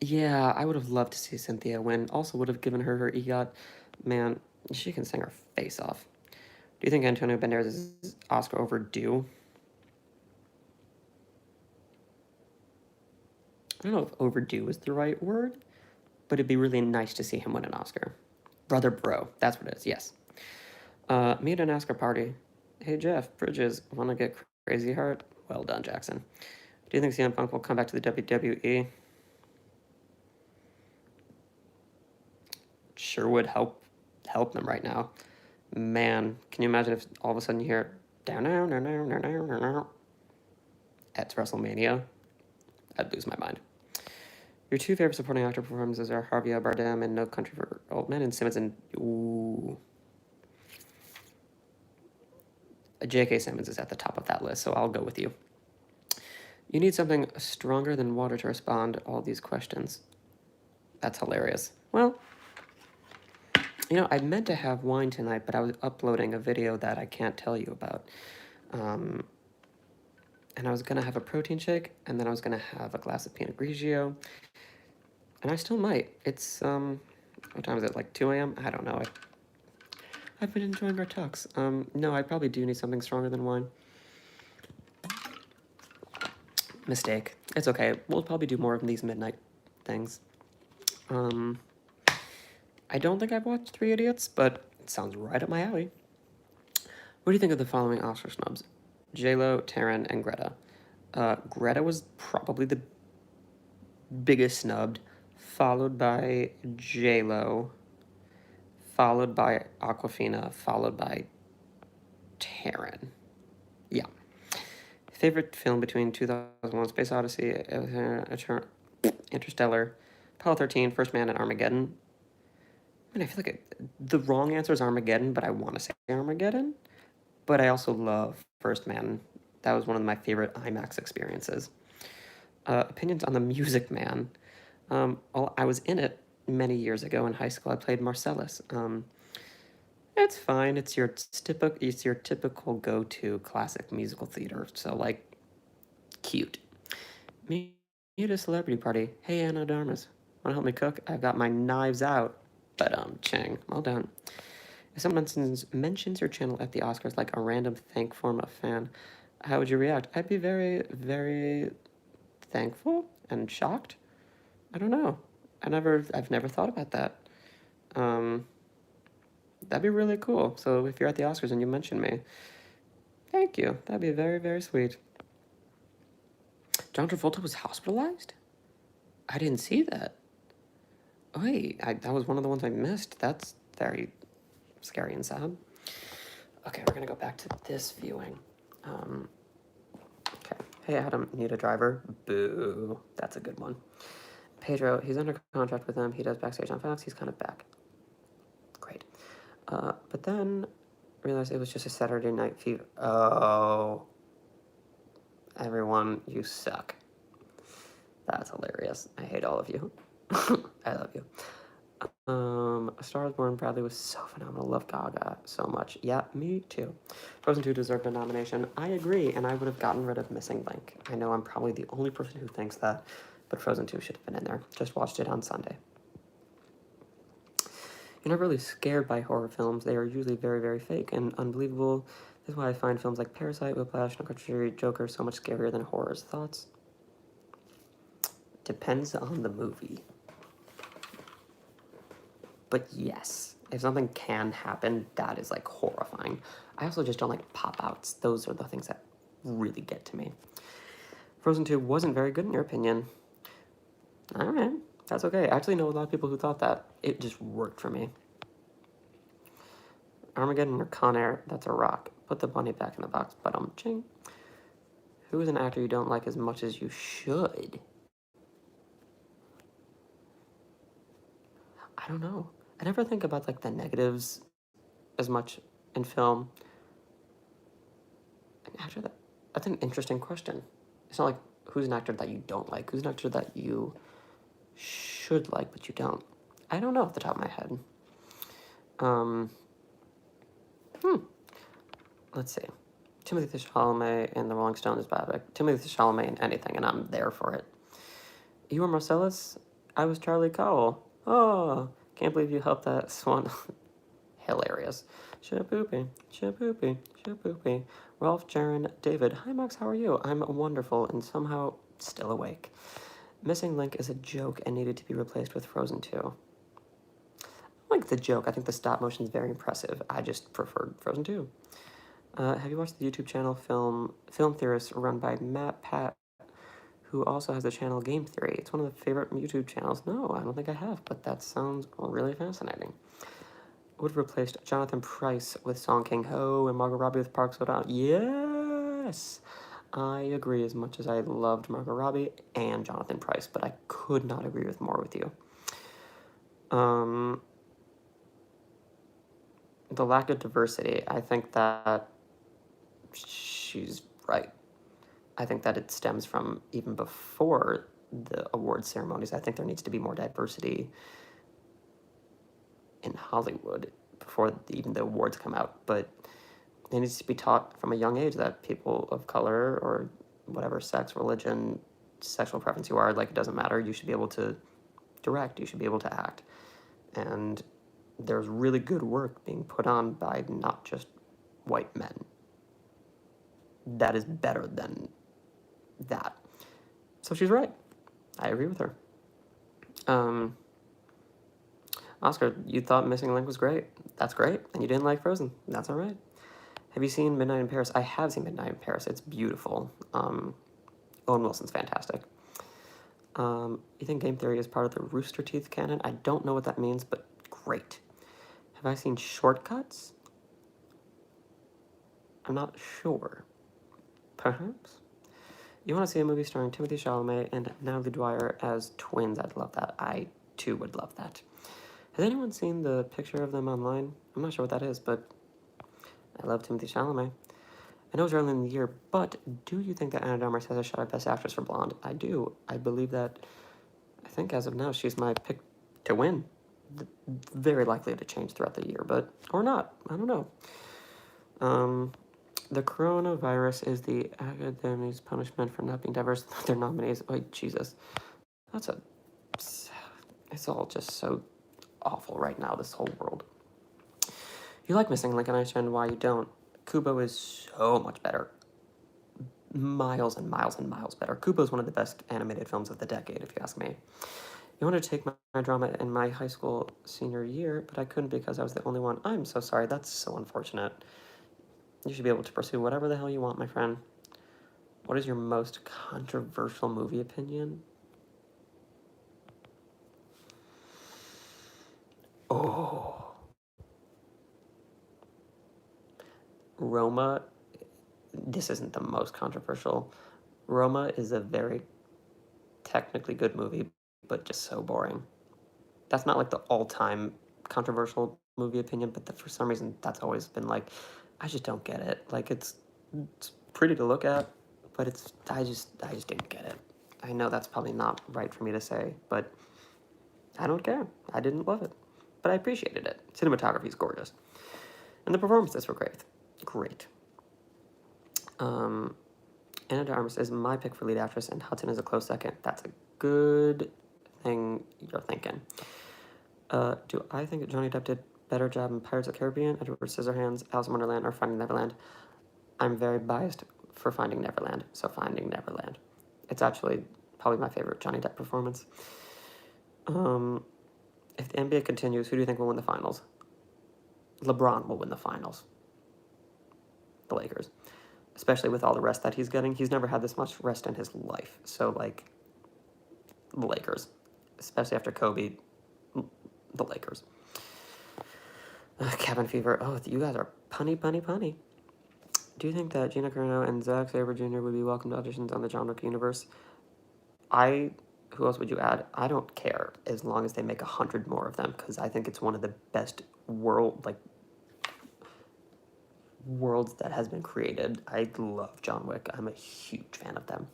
Yeah, I would have loved to see Cynthia win. Also, would have given her EGOT. Man, she can sing her face off. Do you think Antonio Banderas is Oscar overdue? I don't know if overdue is the right word, but it'd be really nice to see him win an Oscar. Brother Bro, that's what it is, yes. Me at an Oscar party. Hey Jeff, Bridges, wanna get crazy hard? Well done, Jackson. Do you think CM Punk will come back to the WWE? Sure would help them right now. Man, can you imagine if all of a sudden you hear down at WrestleMania? I'd lose my mind. Your two favorite supporting actor performances are Javier Bardem in No Country for Old Men and Simmons in ooh. J.K. Simmons is at the top of that list, so I'll go with you. You need something stronger than water to respond to all these questions. That's hilarious. Well, you know, I meant to have wine tonight, but I was uploading a video that I can't tell you about. And I was going to have a protein shake, and then I was going to have a glass of Pinot Grigio. And I still might. It's, what time is it, like 2 a.m.? I don't know. I've been enjoying our talks. No, I probably do need something stronger than wine. Mistake. It's okay. We'll probably do more of these midnight things. I don't think I've watched Three Idiots, but it sounds right up my alley. What do you think of the following Oscar snubs? J-Lo, Taryn, and Greta. Greta was probably the biggest snubbed, followed by J-Lo, followed by Awkwafina, followed by Taryn. Yeah. Favorite film between 2001: Space Odyssey, Interstellar, Apollo 13, First Man, and Armageddon. I mean, I feel like the wrong answer is Armageddon, but I want to say Armageddon. But I also love First Man. That was one of my favorite IMAX experiences. Opinions on The Music Man. Well, I was in it many years ago in high school. I played Marcellus. It's fine. It's your typical go-to classic musical theater. So like, cute. Me at a celebrity party. Hey, Anna Darmas. Want to help me cook? I've got my knives out. But chang, well done. If someone mentions your channel at the Oscars like a random thank from a fan, how would you react? I'd be very, very thankful and shocked. I don't know. I've never thought about that. That'd be really cool. So if you're at the Oscars and you mention me, thank you. That'd be very, very sweet. John Travolta was hospitalized? I didn't see that. Wait, that was one of the ones I missed. That's very scary and sad. Okay, we're gonna go back to this viewing. Okay. Hey Adam, need a driver? Boo. That's a good one. Pedro, he's under contract with them. He does backstage on Fox. He's kind of back. Great. But then realized it was just a Saturday Night Fever. Oh. Everyone, you suck. That's hilarious. I hate all of you. I love you. A Star is Born, Bradley was so phenomenal. Love Gaga so much. Yeah, me too. Frozen 2 deserved a nomination. I agree, and I would have gotten rid of Missing Link. I know I'm probably the only person who thinks that, but Frozen 2 should have been in there. Just watched it on Sunday. You're not really scared by horror films. They are usually very, very fake and unbelievable. This is why I find films like Parasite, Whiplash, No Country for Old Men, Joker so much scarier than horrors. Thoughts? Depends on the movie. But yes, if something can happen, that is like horrifying. I also just don't like pop-outs. Those are the things that really get to me. Frozen 2 wasn't very good in your opinion. All right, that's okay. I actually know a lot of people who thought that. It just worked for me. Armageddon or Con Air, that's a rock. Put the bunny back in the box, but ching. Who is an actor you don't like as much as you should? I don't know. I never think about like the negatives as much in film. And after that, that's an interesting question. It's not like Who's an actor that you don't like? Who's an actor that you should like but you don't? I don't know off the top of my head. Let's see. Timothy Chalamet in The Rolling Stones biopic. Timothy Chalamet in anything, and I'm there for it. You were Marcellus? I was Charlie Cowell. Oh, can't believe you helped that swan. Hilarious. Shapoopy, shapoopy, shapoopy. Ralph, Jaron, David. Hi, Max, how are you? I'm wonderful and somehow still awake. Missing Link is a joke and needed to be replaced with Frozen 2. I like the joke. I think the stop motion is very impressive. I just preferred Frozen 2. Have you watched the YouTube channel Film Theorist run by Matt Pat, who also has the channel Game Theory? It's one of the favorite YouTube channels. No, I don't think I have, but that sounds really fascinating. Would have replaced Jonathan Pryce with Song King Ho and Margot Robbie with Park So-Down. Yes! I agree as much as I loved Margot Robbie and Jonathan Pryce, but I could not agree with more with you. The lack of diversity, I think that she's right. I think that it stems from even before the award ceremonies. I think there needs to be more diversity in Hollywood before even the awards come out. But it needs to be taught from a young age that people of color or whatever sex, religion, sexual preference you are, like, it doesn't matter. You should be able to direct. You should be able to act. And there's really good work being put on by not just white men. That is better than that. So she's right. I agree with her. Oscar, you thought Missing Link was great. That's great. And you didn't like Frozen. That's all right. Have you seen Midnight in Paris? I have seen Midnight in Paris. It's beautiful. Owen Wilson's fantastic. You think game theory is part of the Rooster Teeth canon? I don't know what that means, but great. Have I seen Shortcuts? I'm not sure. Perhaps? You want to see a movie starring Timothy Chalamet and Natalie Dwyer as twins? I'd love that. I, too, would love that. Has anyone seen the picture of them online? I'm not sure what that is, but I love Timothy Chalamet. I know it's early in the year, but do you think that Anna de Armas has a shot at Best Actress for Blonde? I do. I believe that, I think as of now, she's my pick to win. Very likely to change throughout the year, but, or not. I don't know. The coronavirus is the Academy's punishment for not being diverse. Their nominees. Oh, Jesus. It's all just so awful right now, this whole world. You like Missing Link, and I understand why you don't. Kubo is so much better. Miles and miles and miles better. Kubo is one of the best animated films of the decade, if you ask me. You wanted to take my drama in my high school senior year, but I couldn't because I was the only one. I'm so sorry. That's so unfortunate. You should be able to pursue whatever the hell you want, my friend. What is your most controversial movie opinion? Oh. Roma, this isn't the most controversial. Roma is a very technically good movie, but just so boring. That's not like the all-time controversial movie opinion, but for some reason that's always been like, I just don't get it. Like, it's pretty to look at, but I just didn't get it. I know that's probably not right for me to say, but I don't care. I didn't love it, but I appreciated it. Cinematography is gorgeous, and the performances were great. Great. Anna de Armas is my pick for lead actress, and Hudson is a close second. That's a good thing you're thinking. Do I think Johnny Depp did better job in Pirates of the Caribbean, Edward Scissorhands, Alice in Wonderland, or Finding Neverland? I'm very biased for Finding Neverland, so Finding Neverland. It's actually probably my favorite Johnny Depp performance. If the NBA continues, who do you think will win the finals? LeBron will win the finals. The Lakers. Especially with all the rest that he's getting. He's never had this much rest in his life. So, like, the Lakers. Especially after Kobe, the Lakers. Cabin Fever. Oh, you guys are punny. Do you think that Gina Carano and Zack Sabre Jr. would be welcome to auditions on the John Wick universe? Who else would you add? I don't care as long as they make 100 more of them, because I think it's one of the best worlds that has been created. I love John Wick. I'm a huge fan of them.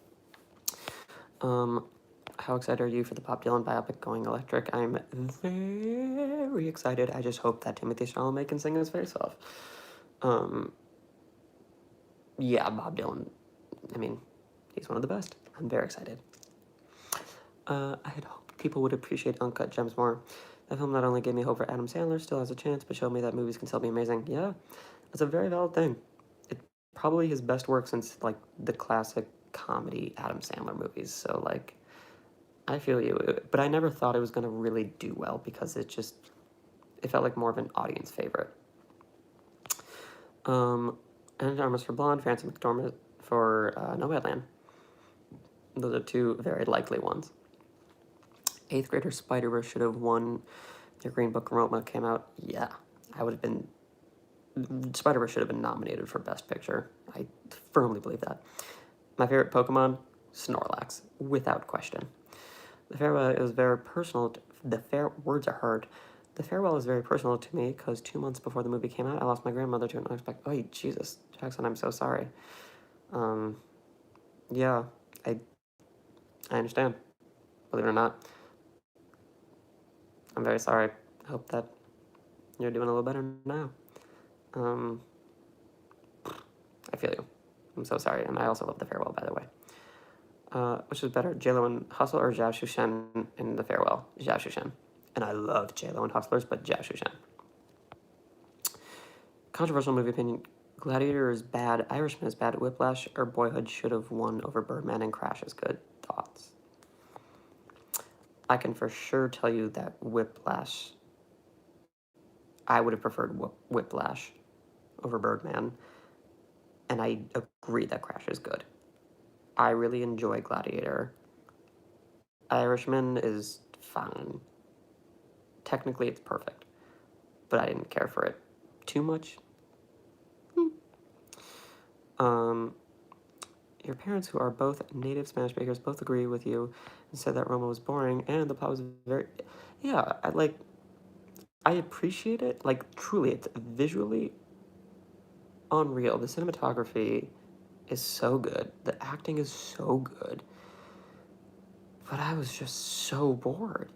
How excited are you for the Bob Dylan biopic going electric? I'm very excited. I just hope that Timothy Chalamet can sing his face off. Yeah, Bob Dylan. I mean, he's one of the best. I'm very excited. I had hoped people would appreciate Uncut Gems more. That film not only gave me hope for Adam Sandler still has a chance, but showed me that movies can still be amazing. Yeah, that's a very valid thing. It's probably his best work since like the classic comedy Adam Sandler movies. So like, I feel you, but I never thought it was gonna really do well because it felt like more of an audience favorite. Anna de Armas for Blonde, Frances McDormand for Nomadland. Those are two very likely ones. Eighth grader Spider-Verse should have won. Their Green Book Roma came out. Yeah, I would have been. Spider-Verse should have been nominated for Best Picture. I firmly believe that. My favorite Pokemon, Snorlax, without question. The farewell is very personal. Words are hard. The farewell is very personal to me because 2 months before the movie came out, I lost my grandmother to an unexpected. Oh, Jesus, Jackson, I'm so sorry. Yeah, I understand. Believe it or not, I'm very sorry. I hope that you're doing a little better now. I feel you. I'm so sorry, and I also love the farewell, by the way. Which is better, JLo and Hustle or Zhao Shushen in the farewell? Zhao Shushen. And I love JLo and Hustlers, but Zhao Shushen. Controversial movie opinion. Gladiator is bad, Irishman is bad, Whiplash or Boyhood should have won over Birdman, and Crash is good. Thoughts? I can for sure tell you that Whiplash, I would have preferred Whiplash over Birdman, and I agree that Crash is good. I really enjoy Gladiator. Irishman is fine. Technically, it's perfect, but I didn't care for it too much. Your parents, who are both native Spanish speakers, both agree with you and said that Roma was boring and the plot was very. Yeah, I appreciate it. Like, truly, it's visually unreal. The cinematography is so good. The acting is so good. But I was just so bored.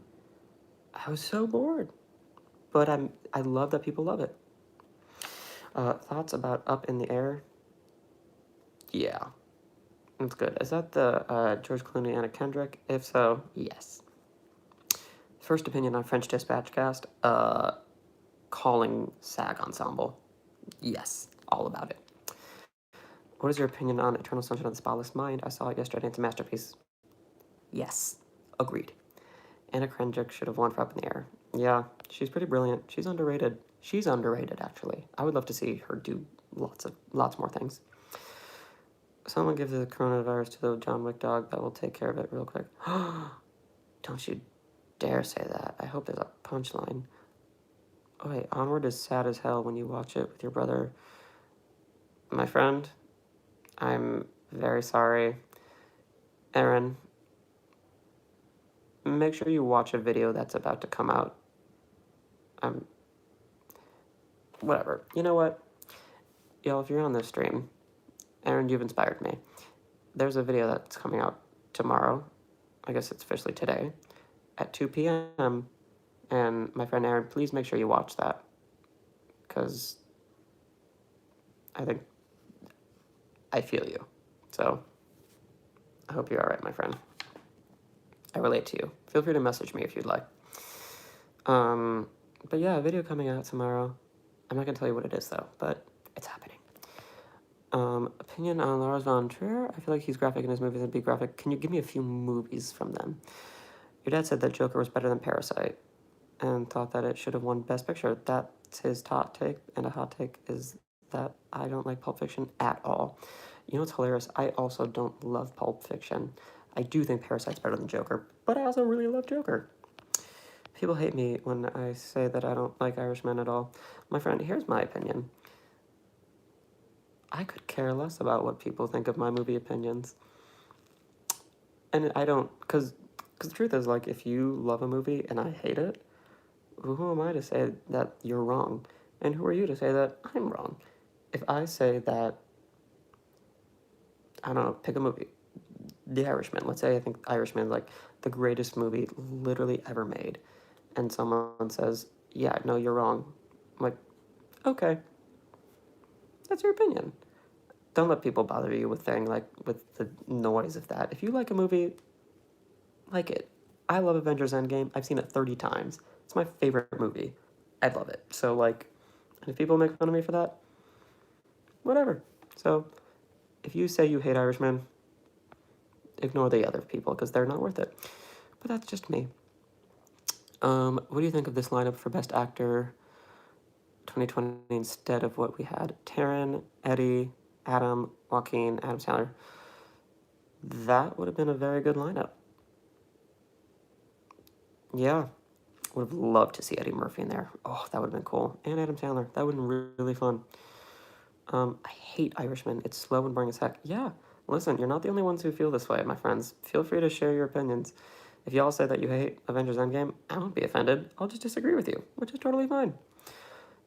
I was so bored. But I love that people love it. Thoughts about Up in the Air? Yeah, that's good. Is that the George Clooney, Anna Kendrick? If so, yes. First opinion on French Dispatch cast. Calling SAG Ensemble. Yes, all about it. What is your opinion on Eternal Sunshine of the Spotless Mind? I saw it yesterday. It's a masterpiece. Yes, agreed. Anna Kendrick should have won for Up in the Air. Yeah, she's pretty brilliant. She's underrated. She's underrated, actually. I would love to see her do lots more things. Someone give the coronavirus to the John Wick dog. That will take care of it real quick. Don't you dare say that. I hope there's a punchline. Oh, wait, Onward is sad as hell when you watch it with your brother. My friend, I'm very sorry. Aaron, make sure you watch a video that's about to come out. Whatever. You know what? Y'all, if you're on this stream, Aaron, you've inspired me. There's a video that's coming out tomorrow. I guess it's officially today at 2 p.m. And my friend Aaron, please make sure you watch that. Because I feel you. So I hope you're all right, my friend. I relate to you. Feel free to message me if you'd like. But yeah, a video coming out tomorrow. I'm not going to tell you what it is, though, but it's happening. Opinion on Lars von Trier? I feel like he's graphic in his movies and be graphic. Can you give me a few movies from them? Your dad said that Joker was better than Parasite and thought that it should have won Best Picture. That's his hot take, and a hot take is that I don't like Pulp Fiction at all. You know what's hilarious? I also don't love Pulp Fiction. I do think Parasite's better than Joker, but I also really love Joker. People hate me when I say that I don't like Irishmen at all. My friend, here's my opinion. I could care less about what people think of my movie opinions. And I don't, because the truth is, like, if you love a movie and I hate it, who am I to say that you're wrong? And who are you to say that I'm wrong? If I say that, I don't know, pick a movie, The Irishman. Let's say I think Irishman is like the greatest movie literally ever made, and someone says, "Yeah, no, you're wrong." I'm like, okay, that's your opinion. Don't let people bother you with thing like with the noise of that. If you like a movie, like it. I love Avengers Endgame. I've seen it 30 times. It's my favorite movie. I love it. So like, if people make fun of me for that, whatever. So if you say you hate Irishmen, ignore the other people because they're not worth it. But that's just me. What do you think of this lineup for Best Actor 2020 instead of what we had? Taryn, Eddie, Adam, Joaquin, Adam Sandler. That would have been a very good lineup. Yeah, would have loved to see Eddie Murphy in there. Oh, that would have been cool. And Adam Sandler. That would have been really fun. I hate Irishman. It's slow and boring as heck. Yeah, listen, you're not the only ones who feel this way, my friends. Feel free to share your opinions. If y'all say that you hate Avengers Endgame, I won't be offended. I'll just disagree with you, which is totally fine.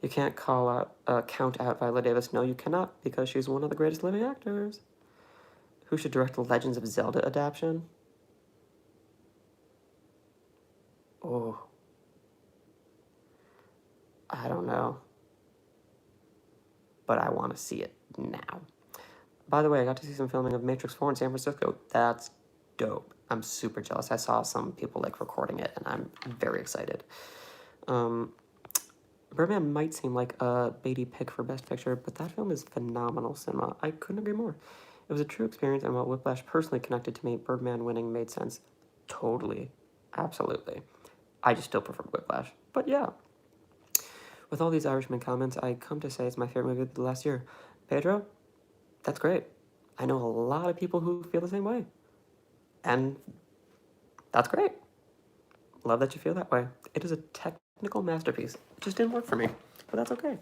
You can't count out Viola Davis. No, you cannot, because she's one of the greatest living actors. Who should direct the Legends of Zelda adaptation? Oh, I don't know, but I want to see it now. By the way, I got to see some filming of Matrix 4 in San Francisco. That's dope. I'm super jealous. I saw some people like recording it, and I'm very excited. Birdman might seem like a baity pick for Best Picture, but that film is phenomenal cinema. I couldn't agree more. It was a true experience, and while Whiplash personally connected to me, Birdman winning made sense. Totally. Absolutely. I just still prefer Whiplash. But yeah. With all these Irishman comments, I come to say it's my favorite movie of the last year. Pedro, that's great. I know a lot of people who feel the same way. And that's great. Love that you feel that way. It is a technical masterpiece. It just didn't work for me, but that's okay.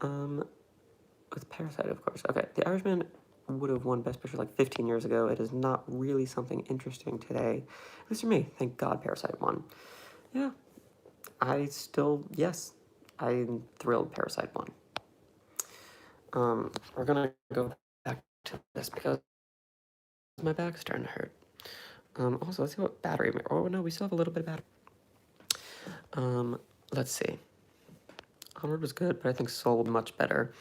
With Parasite, of course. Okay, The Irishman would have won Best Picture like 15 years ago. It is not really something interesting today. At least for me. Thank God Parasite won. Yeah, yes, I'm thrilled Parasite won. We're gonna go back to this because my back's starting to hurt. Also, let's see what battery. Oh no, we still have a little bit of battery. Let's see. Onward was good, but I think Soul much better,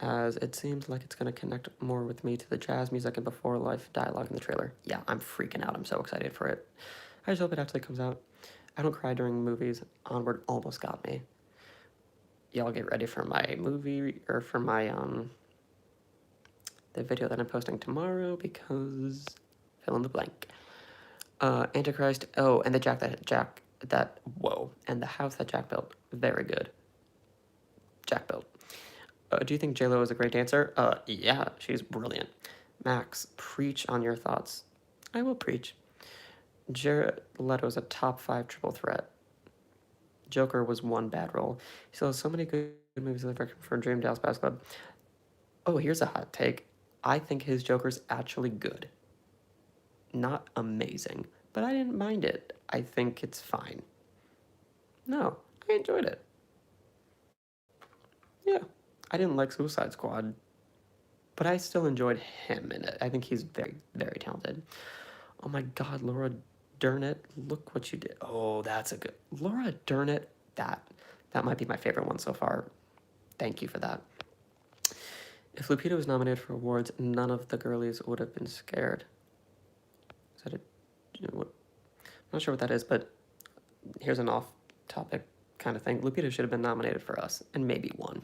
as it seems like it's going to connect more with me to the jazz music and before life dialogue in the trailer. Yeah, I'm freaking out. I'm so excited for it. I just hope it actually comes out. I don't cry during movies. Onward almost got me. Y'all get ready for my movie, or for my, the video that I'm posting tomorrow, because fill in the blank. Antichrist, oh, and the and the house that Jack built. Very good. Jack built. Do you think JLo is a great dancer? Yeah, she's brilliant. Max, preach on your thoughts. I will preach. Jared Leto's a top 5 triple threat. Joker was one bad role. He still has so many good movies that are for Dream Dallas Bass Club. Oh, here's a hot take. I think his Joker's actually good. Not amazing, but I didn't mind it. I think it's fine. No, I enjoyed it. Yeah, I didn't like Suicide Squad, but I still enjoyed him in it. I think he's very, very talented. Oh my God, Laura Dern, look what you did. Oh, that's a good Laura Dern. That might be my favorite one so far. Thank you for that. If Lupita was nominated for awards, none of the girlies would have been scared. Is that I'm not sure what that is, but here's an off-topic kind of thing. Lupita should have been nominated for us, and maybe won.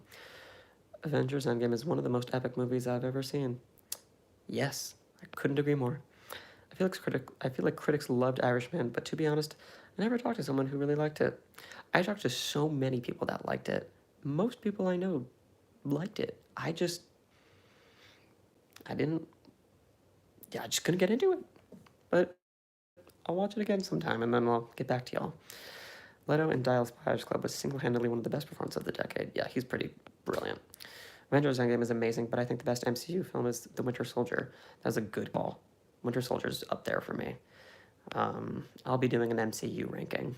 Avengers Endgame is one of the most epic movies I've ever seen. Yes, I couldn't agree more. I feel like critics loved Irishman, but to be honest, I never talked to someone who really liked it. I talked to so many people that liked it. Most people I know liked it. I just couldn't get into it. But I'll watch it again sometime, and then I'll get back to y'all. Leto in Dallas Buyers Club was single-handedly one of the best performances of the decade. Yeah, he's pretty brilliant. Avengers Endgame is amazing, but I think the best MCU film is The Winter Soldier. That's a good call. Winter Soldier's up there for me. I'll be doing an MCU ranking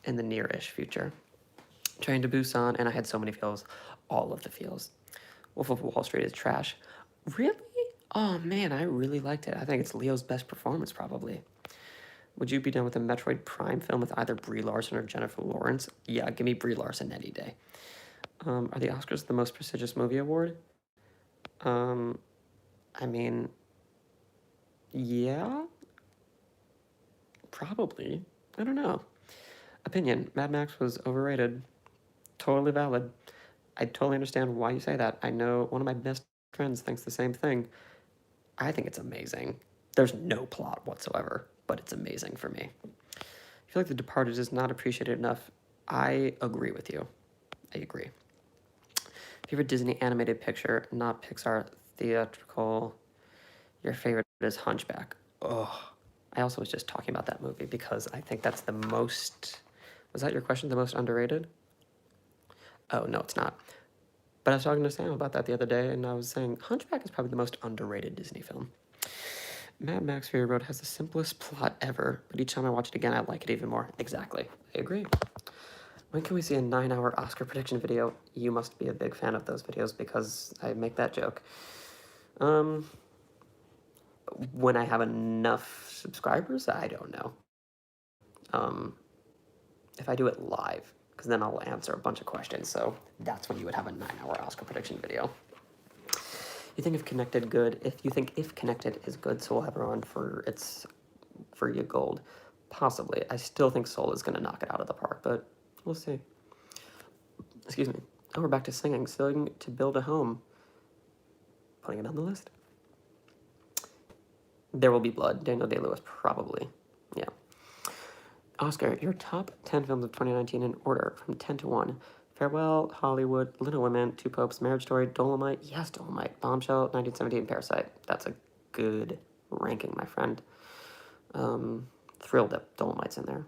in the near-ish future. Train to Busan, and I had so many feels. All of the feels. Wolf of Wall Street is trash. Really? Oh man, I really liked it. I think it's Leo's best performance, probably. Would you be done with a Metroid Prime film with either Brie Larson or Jennifer Lawrence? Yeah, give me Brie Larson any day. Are the Oscars the most prestigious movie award? Um, I mean, yeah, probably. I don't know. Opinion: Mad Max was overrated. Totally valid. I totally understand why you say that. I know one of my best friends thinks the same thing. I think it's amazing. There's no plot whatsoever, but it's amazing for me. I feel like The Departed is not appreciated enough. I agree with you. I agree. Favorite Disney animated picture, not Pixar theatrical. Your favorite is Hunchback. Oh, I also was just talking about that movie because I think that's the most. Was that your question? The most underrated? Oh, no, it's not. But I was talking to Sam about that the other day, and I was saying Hunchback is probably the most underrated Disney film. Mad Max Fury Road has the simplest plot ever, but each time I watch it again, I like it even more. Exactly. I agree. When can we see a 9-hour Oscar prediction video? You must be a big fan of those videos because I make that joke. Um, when I have enough subscribers, I don't know. Um, if I do it live, because then I'll answer a bunch of questions. So that's when you would have a 9-hour Oscar prediction video. You think if Connected good? If you think if Connected is good, Soul have run for you gold, possibly. I still think Soul is going to knock it out of the park, but we'll see. Excuse me. Oh, we're back to singing. Sing to build a home. Putting it on the list. There Will Be Blood. Daniel Day-Lewis, probably. Yeah. Oscar, your top 10 films of 2019 in order from 10 to 1. Farewell, Hollywood, Little Women, Two Popes, Marriage Story, Dolomite. Yes, Dolomite. Bombshell, 1917, Parasite. That's a good ranking, my friend. Thrilled that Dolomite's in there.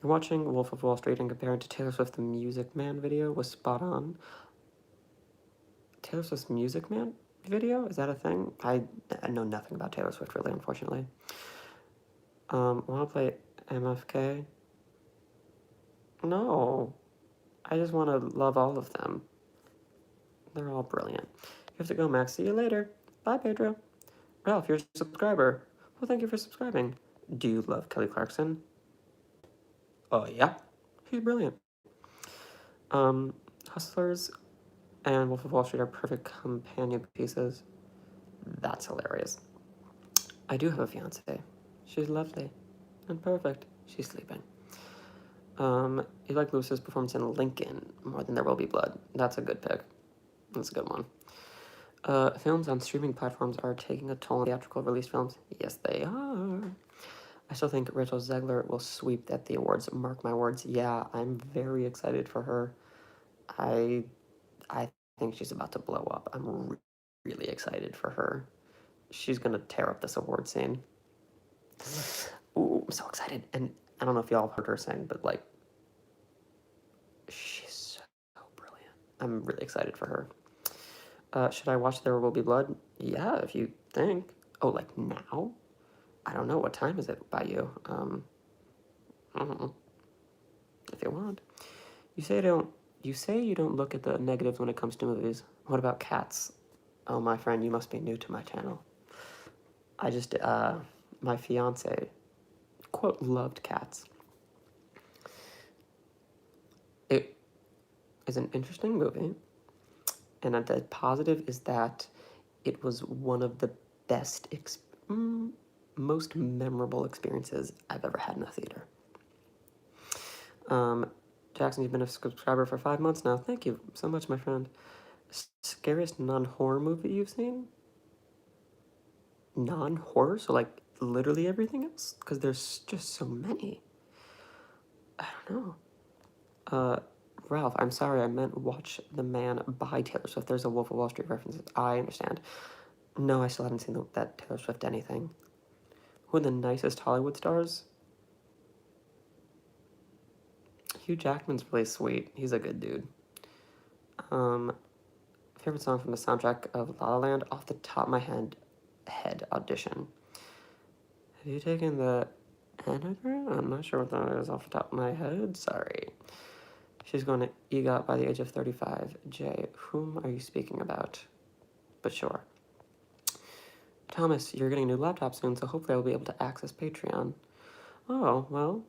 You're watching Wolf of Wall Street and comparing to Taylor Swift the Music Man video was spot on. Taylor Swift's Music Man video? Is that a thing? I know nothing about Taylor Swift, really, unfortunately. Want to play MFK? No. I just want to love all of them. They're all brilliant. You have to go, Max. See you later. Bye, Pedro. Ralph, you're a subscriber. Well, thank you for subscribing. Do you love Kelly Clarkson? Oh, yeah. She's brilliant. Hustlers and Wolf of Wall Street are perfect companion pieces. That's hilarious. I do have a fiance. She's lovely and perfect. She's sleeping. You like Lewis's performance in Lincoln more than There Will Be Blood. That's a good pick. That's a good one. Films on streaming platforms are taking a toll on theatrical release films. Yes, they are. I still think Rachel Zegler will sweep at the awards. Mark my words. Yeah, I'm very excited for her. I think she's about to blow up. I'm really excited for her. She's gonna tear up this award scene. Ooh, I'm so excited. And I don't know if y'all heard her sing, but like, she's so brilliant. I'm really excited for her. Should I watch There Will Be Blood? Yeah, if you think. Oh, like now? I don't know. What time is it by you? I don't know. If you want. You say you don't look at the negatives when it comes to movies. What about cats? Oh, my friend, you must be new to my channel. I just, my fiance, quote, loved cats. It is an interesting movie, and the positive is that it was one of the best, most memorable experiences I've ever had in a theater. Jackson, you've been a subscriber for 5 months now. Thank you so much, my friend. Scariest non-horror movie you've seen? Non-horror? So, like, literally everything else? Because there's just so many. I don't know. Ralph, I'm sorry, I meant Watch the Man by Taylor Swift. There's a Wolf of Wall Street reference. I understand. No, I still haven't seen that Taylor Swift anything. Who are the nicest Hollywood stars? Hugh Jackman's really sweet. He's a good dude. Favorite song from the soundtrack of La La Land? Off the top of my head Audition. Have you taken the anagram? I'm not sure what that is off the top of my head. Sorry. She's going to EGOT by the age of 35. Jay, whom are you speaking about? But sure. Thomas, you're getting a new laptop soon, so hopefully I'll be able to access Patreon. Oh, well,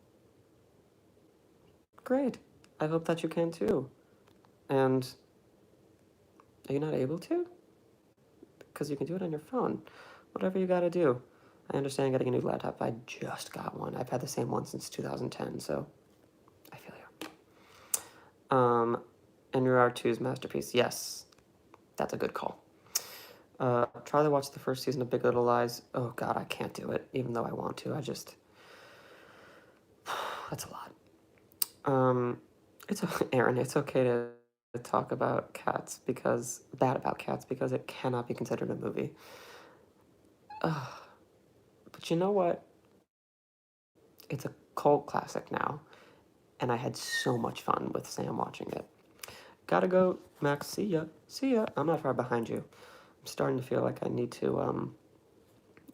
great. I hope that you can too. And are you not able to? Because you can do it on your phone. Whatever you gotta do. I understand getting a new laptop. I just got one. I've had the same one since 2010, so I feel you. And your R2's masterpiece. Yes, that's a good call. Try to watch the first season of Big Little Lies. Oh god, I can't do it, even though I want to. That's a lot. It's Aaron, it's okay to talk about cats because it cannot be considered a movie. But you know what? It's a cult classic now, and I had so much fun with Sam watching it. Gotta go, Max. See ya. See ya. I'm not far behind you. I'm starting to feel like I need to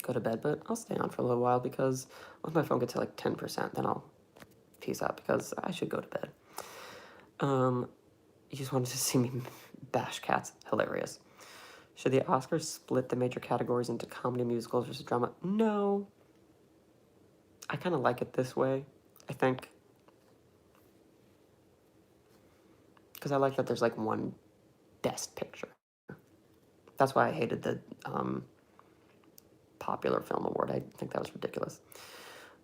go to bed, but I'll stay on for a little while because once my phone gets to like 10%, then I'll peace out because I should go to bed. You just wanted to see me bash cats. Hilarious. Should the Oscars split the major categories into comedy, musicals versus drama? No. I kind of like it this way, I think. Because I like that there's like one best picture. That's why I hated the popular film award. I think that was ridiculous.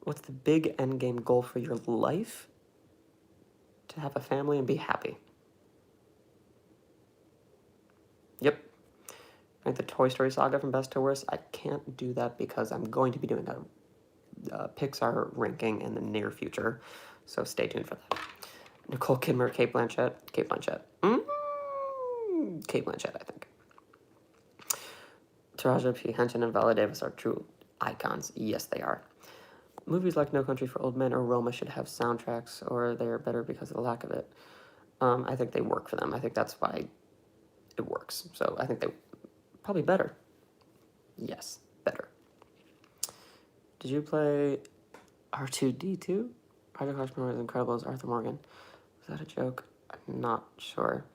What's the big endgame goal for your life? To have a family and be happy. Yep. Rank the Toy Story saga from best to worst. I can't do that because I'm going to be doing a Pixar ranking in the near future. So stay tuned for that. Nicole Kidman, Cate Blanchett. Cate Blanchett, I think. Taraji P. Henson and Viola Davis are true icons. Yes, they are. Movies like No Country for Old Men or Roma should have soundtracks, or they are better because of the lack of it. I think they work for them. I think that's why it works. So I think they probably better. Yes, better. Did you play R2-D2? Project Horsepower is incredible as Arthur Morgan. Was that a joke? I'm not sure.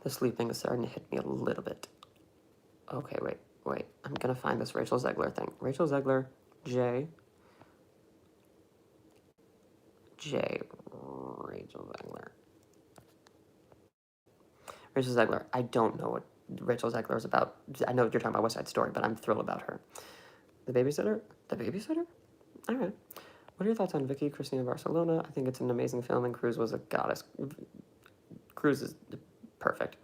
The sleeping is starting to hit me a little bit. Okay, wait. I'm gonna find this Rachel Zegler thing. Rachel Zegler, Rachel Zegler. Rachel Zegler. I don't know what Rachel Zegler is about. I know you're talking about West Side Story, but I'm thrilled about her. The Babysitter? The Babysitter? All right. What are your thoughts on Vicky Cristina Barcelona? I think it's an amazing film, and Cruz was a goddess. Cruz is perfect.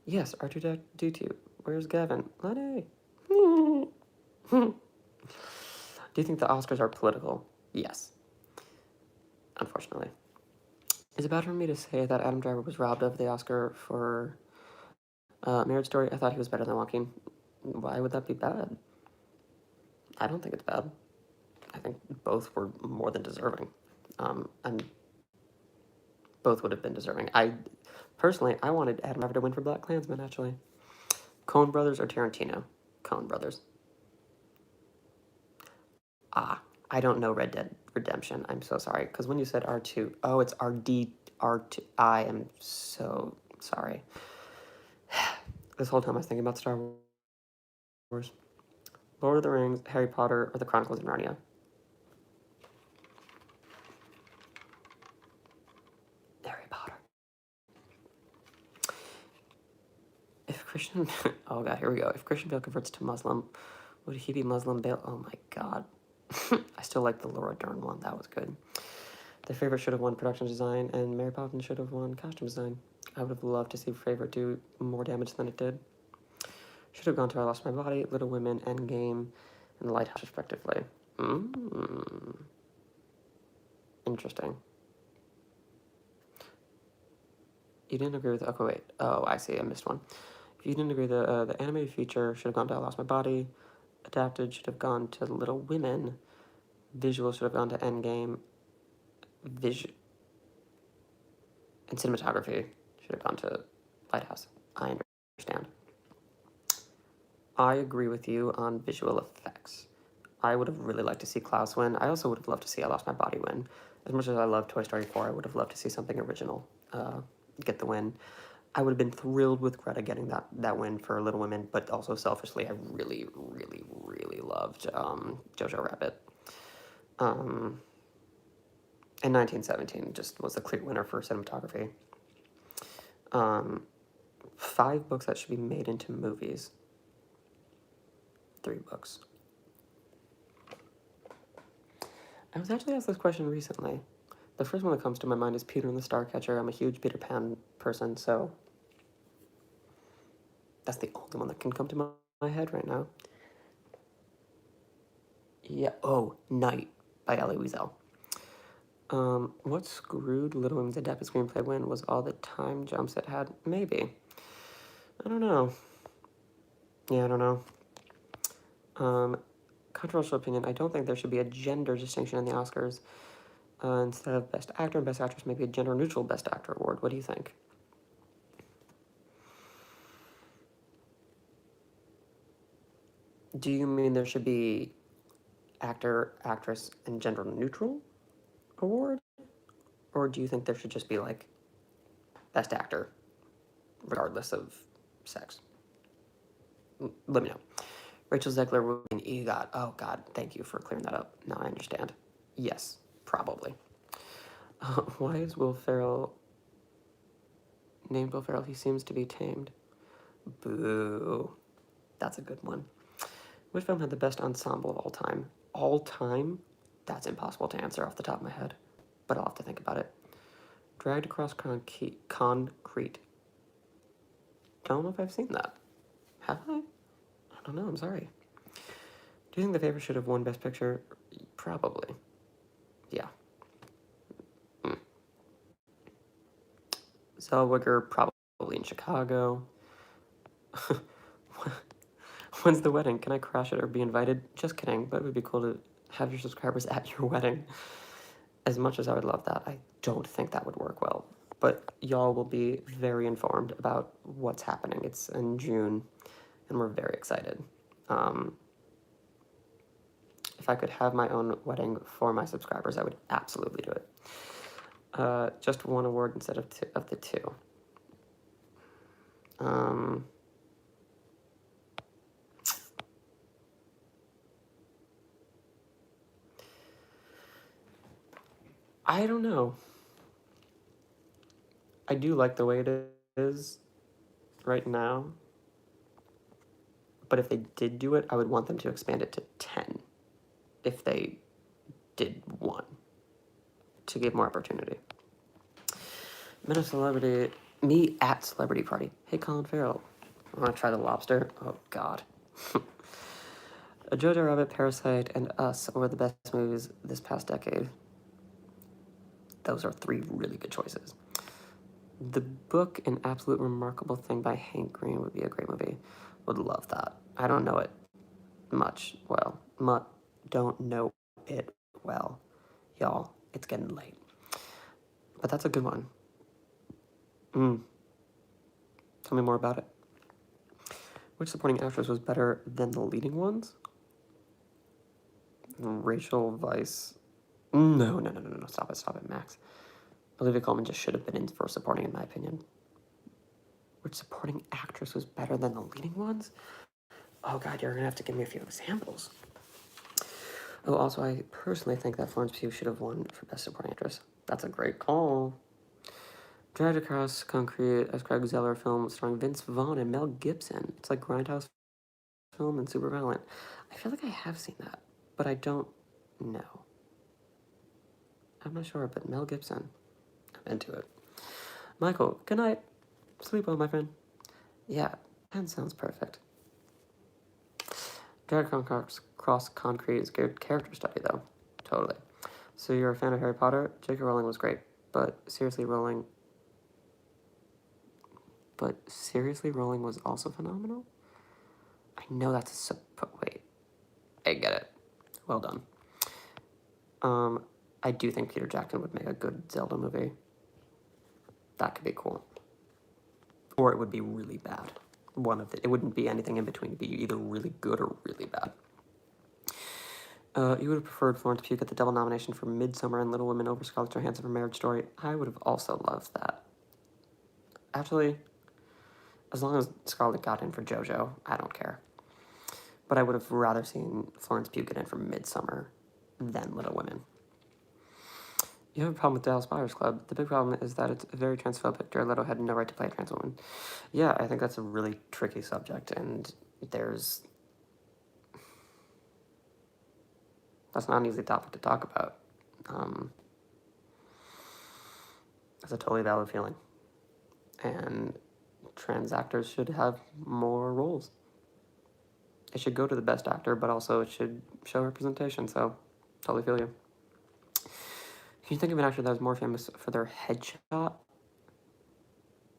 Yes, R2-D2. Where's Gavin? Lenny. Do you think the Oscars are political? Yes. Unfortunately. Is it bad for me to say that Adam Driver was robbed of the Oscar for Marriage Story? I thought he was better than Joaquin. Why would that be bad? I don't think it's bad. I think both were more than deserving. And both would have been deserving. Personally, I wanted Adam Driver to win for Black Klansman, actually. Coen Brothers or Tarantino? Coen Brothers. I don't know Red Dead Redemption. I'm so sorry. Because when you said R2, it's R2. I am so sorry. This whole time I was thinking about Star Wars. Lord of the Rings, Harry Potter, or The Chronicles of Narnia? Harry Potter. If Christian... Oh god, here we go. If Christian Bale converts to Muslim, would he be Muslim Bale? Oh my god. I still like the Laura Dern one. That was good. The Favorite should have won production design, and Mary Poppins should have won costume design. I would have loved to see Favorite do more damage than it did. Should have gone to I Lost My Body, Little Women, Endgame, and The Lighthouse, respectively. Interesting. You didn't agree with... Okay, wait. Oh, I see. I missed one. If you didn't agree, the animated feature should have gone to I Lost My Body. Adapted should have gone to Little Women. Visual should have gone to Endgame. And cinematography should have gone to Lighthouse. I understand. I agree with you on visual effects. I would have really liked to see Klaus win. I also would have loved to see I Lost My Body win. As much as I love Toy Story 4, I would have loved to see something original get the win. I would have been thrilled with Greta getting that win for Little Women, but also selfishly, I really, really, really loved Jojo Rabbit. And 1917 just was the clear winner for cinematography. 5 books that should be made into movies. 3 books. I was actually asked this question recently. The first one that comes to my mind is Peter and the Starcatcher. I'm a huge Peter Pan person, so that's the only one that can come to my head right now. Yeah. Oh, Night by Elie Wiesel. What screwed Little Women's adapted screenplay win was all the time jumps it had. Maybe. I don't know. Yeah, I don't know. Controversial opinion. I don't think there should be a gender distinction in the Oscars. Instead of Best Actor and Best Actress, maybe a gender-neutral Best Actor award. What do you think? Do you mean there should be actor, actress, and gender-neutral award? Or do you think there should just be, like, Best Actor, regardless of sex? Let me know. Rachel Zegler will be an EGOT. Oh, God, thank you for clearing that up. Now I understand. Yes, probably. Why is Will Ferrell named Will Ferrell? He seems to be tamed. Boo. That's a good one. Which film had the best ensemble of all time? All time? That's impossible to answer off the top of my head, but I'll have to think about it. Dragged Across Concrete. Don't know if I've seen that. Have I? I don't know, I'm sorry. Do you think The Favorite should have won Best Picture? Probably. Yeah. Zellweger, probably in Chicago. When's the wedding? Can I crash it or be invited? Just kidding, but it would be cool to have your subscribers at your wedding. As much as I would love that, I don't think that would work well. But y'all will be very informed about what's happening. It's in June, and we're very excited. If I could have my own wedding for my subscribers, I would absolutely do it. Just one award instead of the two. I don't know. I do like the way it is right now. But if they did do it, I would want them to expand it to 10 if they did one to give more opportunity. Men of Celebrity, me at Celebrity Party. Hey, Colin Farrell. I want to try the lobster. Oh, God. Jojo Rabbit, Parasite, and Us were the best movies this past decade. Those are 3 really good choices. The book, An Absolute Remarkable Thing by Hank Green, would be a great movie. Would love that. I don't know it much well. Don't know it well. Y'all, it's getting late. But that's a good one. Tell me more about it. Which supporting actress was better than the leading ones? Rachel Weisz. No. Stop it, Max. Olivia Colman just should have been in for supporting, in my opinion. Which supporting actress was better than the leading ones? Oh, God, you're going to have to give me a few examples. Oh, also, I personally think that Florence Pugh should have won for Best Supporting Actress. That's a great call. Dragged Across Concrete, a Craig Zeller film starring Vince Vaughn and Mel Gibson. It's like Grindhouse film and Super Violent. I feel like I have seen that, but I don't know. I'm not sure, but Mel Gibson. I'm into it. Michael, good night. Sleep well, my friend. Yeah, that sounds perfect. Dragged Across Concrete is a good character study, though. Totally. So you're a fan of Harry Potter? J.K. Rowling was great, but seriously, Rowling was also phenomenal? I know that's wait. I get it. Well done. I do think Peter Jackson would make a good Zelda movie. That could be cool. Or it would be really bad. It wouldn't be anything in between. It'd be either really good or really bad. You would have preferred Florence Pugh get the double nomination for Midsommar and Little Women over Scarlett Johansson for Marriage Story. I would have also loved that. Actually, As long as Scarlett got in for JoJo, I don't care. But I would have rather seen Florence Pugh get in for Midsummer than Little Women. You have a problem with Dallas Buyers Club. The big problem is that it's very transphobic. Jared Leto had no right to play a trans woman. Yeah, I think that's a really tricky subject, and that's not an easy topic to talk about. It's a totally valid feeling. And trans actors should have more roles. It should go to the best actor, but also it should show representation, so totally feel you. Can you think of an actor that was more famous for their headshot?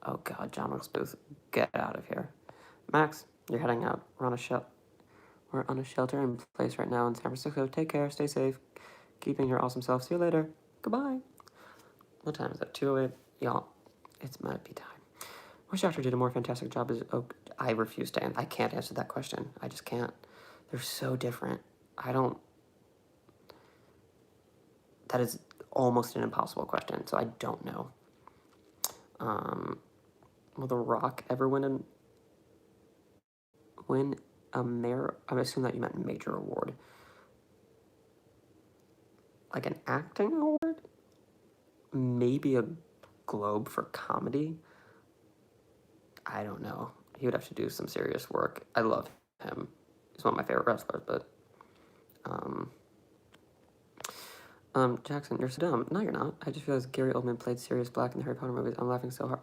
Oh god, John Wilkes Booth, get out of here. Max, you're heading out. We're on a shelter in place right now in San Francisco. Take care, stay safe, keeping your awesome self. See you later. Goodbye. What time is it? 2:08. Y'all, it might be time. Which actor did a more fantastic job as Oak? I refuse to answer. I can't answer that question. I just can't. They're so different. That is almost an impossible question, so I don't know. Will The Rock ever win a mayor? I assume that you meant major award. Like an acting award? Maybe a Globe for comedy? I don't know. He would have to do some serious work. I love him. He's one of my favorite wrestlers, but Jackson, you're so dumb. No, you're not. I just realized Gary Oldman played Sirius Black in the Harry Potter movies. I'm laughing so hard.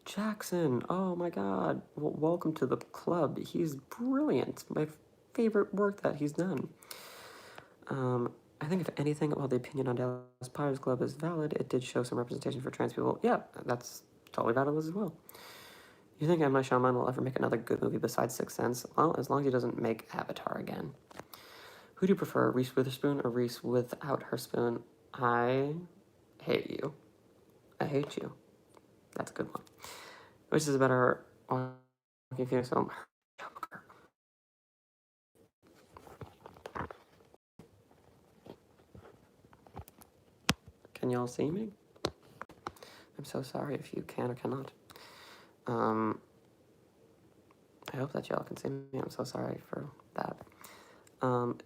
Jackson, oh my god. Welcome to the club. He's brilliant. My favorite work that he's done. I think if anything, while the opinion on Dallas Buyers Club is valid, it did show some representation for trans people. Yeah, that's totally valid as well. You think M. Night Shyamalan will ever make another good movie besides Sixth Sense? Well, as long as he doesn't make Avatar again. Who do you prefer, Reese Witherspoon or Reese without her spoon? I hate you. I hate you. That's a good one. Which is a better Joaquin Phoenix film? Joker. Can y'all see me? I'm so sorry if you can or cannot. I hope that y'all can see me. I'm so sorry for that.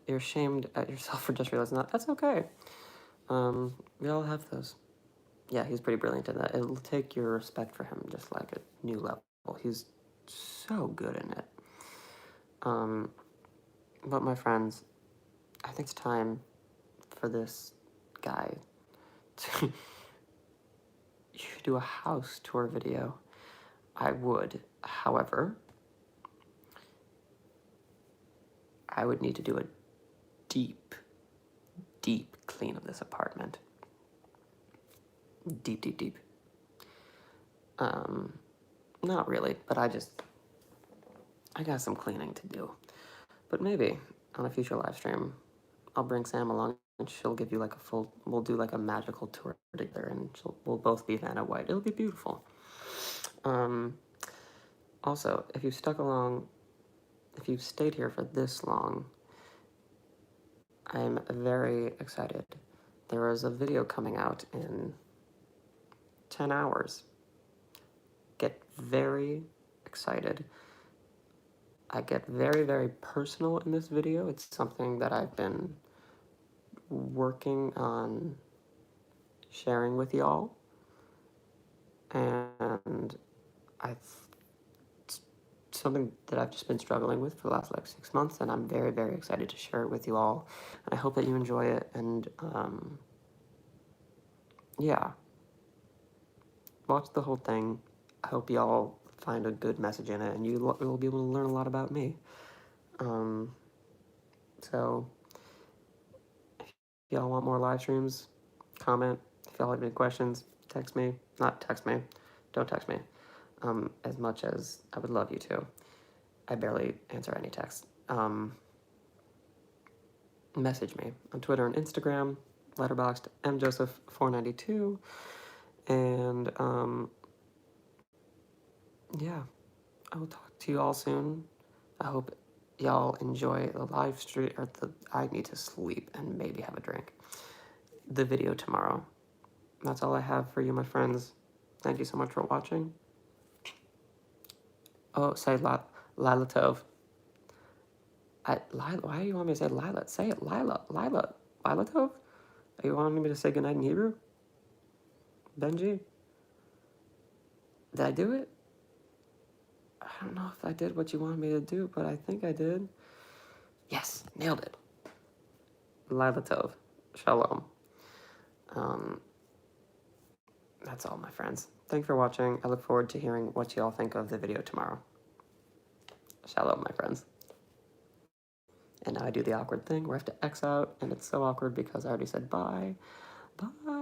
You're ashamed at yourself for just realizing that. That's okay. We all have those. Yeah, he's pretty brilliant in that. It'll take your respect for him just like a new level. He's so good in it. But my friends, I think it's time for this guy to do a house tour video. I would, however, I would need to do a deep clean of this apartment. Deep. Not really, but I got some cleaning to do. But maybe on a future live stream, I'll bring Sam along and she'll give you like we'll do like a magical tour together and we'll both be Vanna White. It'll be beautiful. Also, if you've stayed here for this long, I'm very excited. There is a video coming out in 10 hours. Get very excited. I get very, very personal in this video. It's something that I've been working on sharing with y'all. And it's something that I've just been struggling with for the last 6 months, and I'm very, very excited to share it with you all. And I hope that you enjoy it, and yeah. Watch the whole thing. I hope y'all find a good message in it, and you will be able to learn a lot about me. So, if y'all want more live streams, comment. If y'all have any questions, text me. Not text me. Don't text me. As much as I would love you to. I barely answer any text. Message me on Twitter and Instagram, letterboxd mjoseph492, and yeah, I will talk to you all soon. I hope y'all enjoy the live stream, I need to sleep and maybe have a drink. The video tomorrow. That's all I have for you, my friends. Thank you so much for watching. Oh, say Lila Tove. Lila, why do you want me to say Lila? Say it, Lila. Lila Tove? Are you wanting me to say goodnight in Hebrew? Benji? Did I do it? I don't know if I did what you wanted me to do, but I think I did. Yes, nailed it. Lila Tov. Shalom. Um, that's all, my friends. Thanks for watching. I look forward to hearing what you all think of the video tomorrow. Shalom, my friends. And now I do the awkward thing where I have to X out, and it's so awkward because I already said bye. Bye.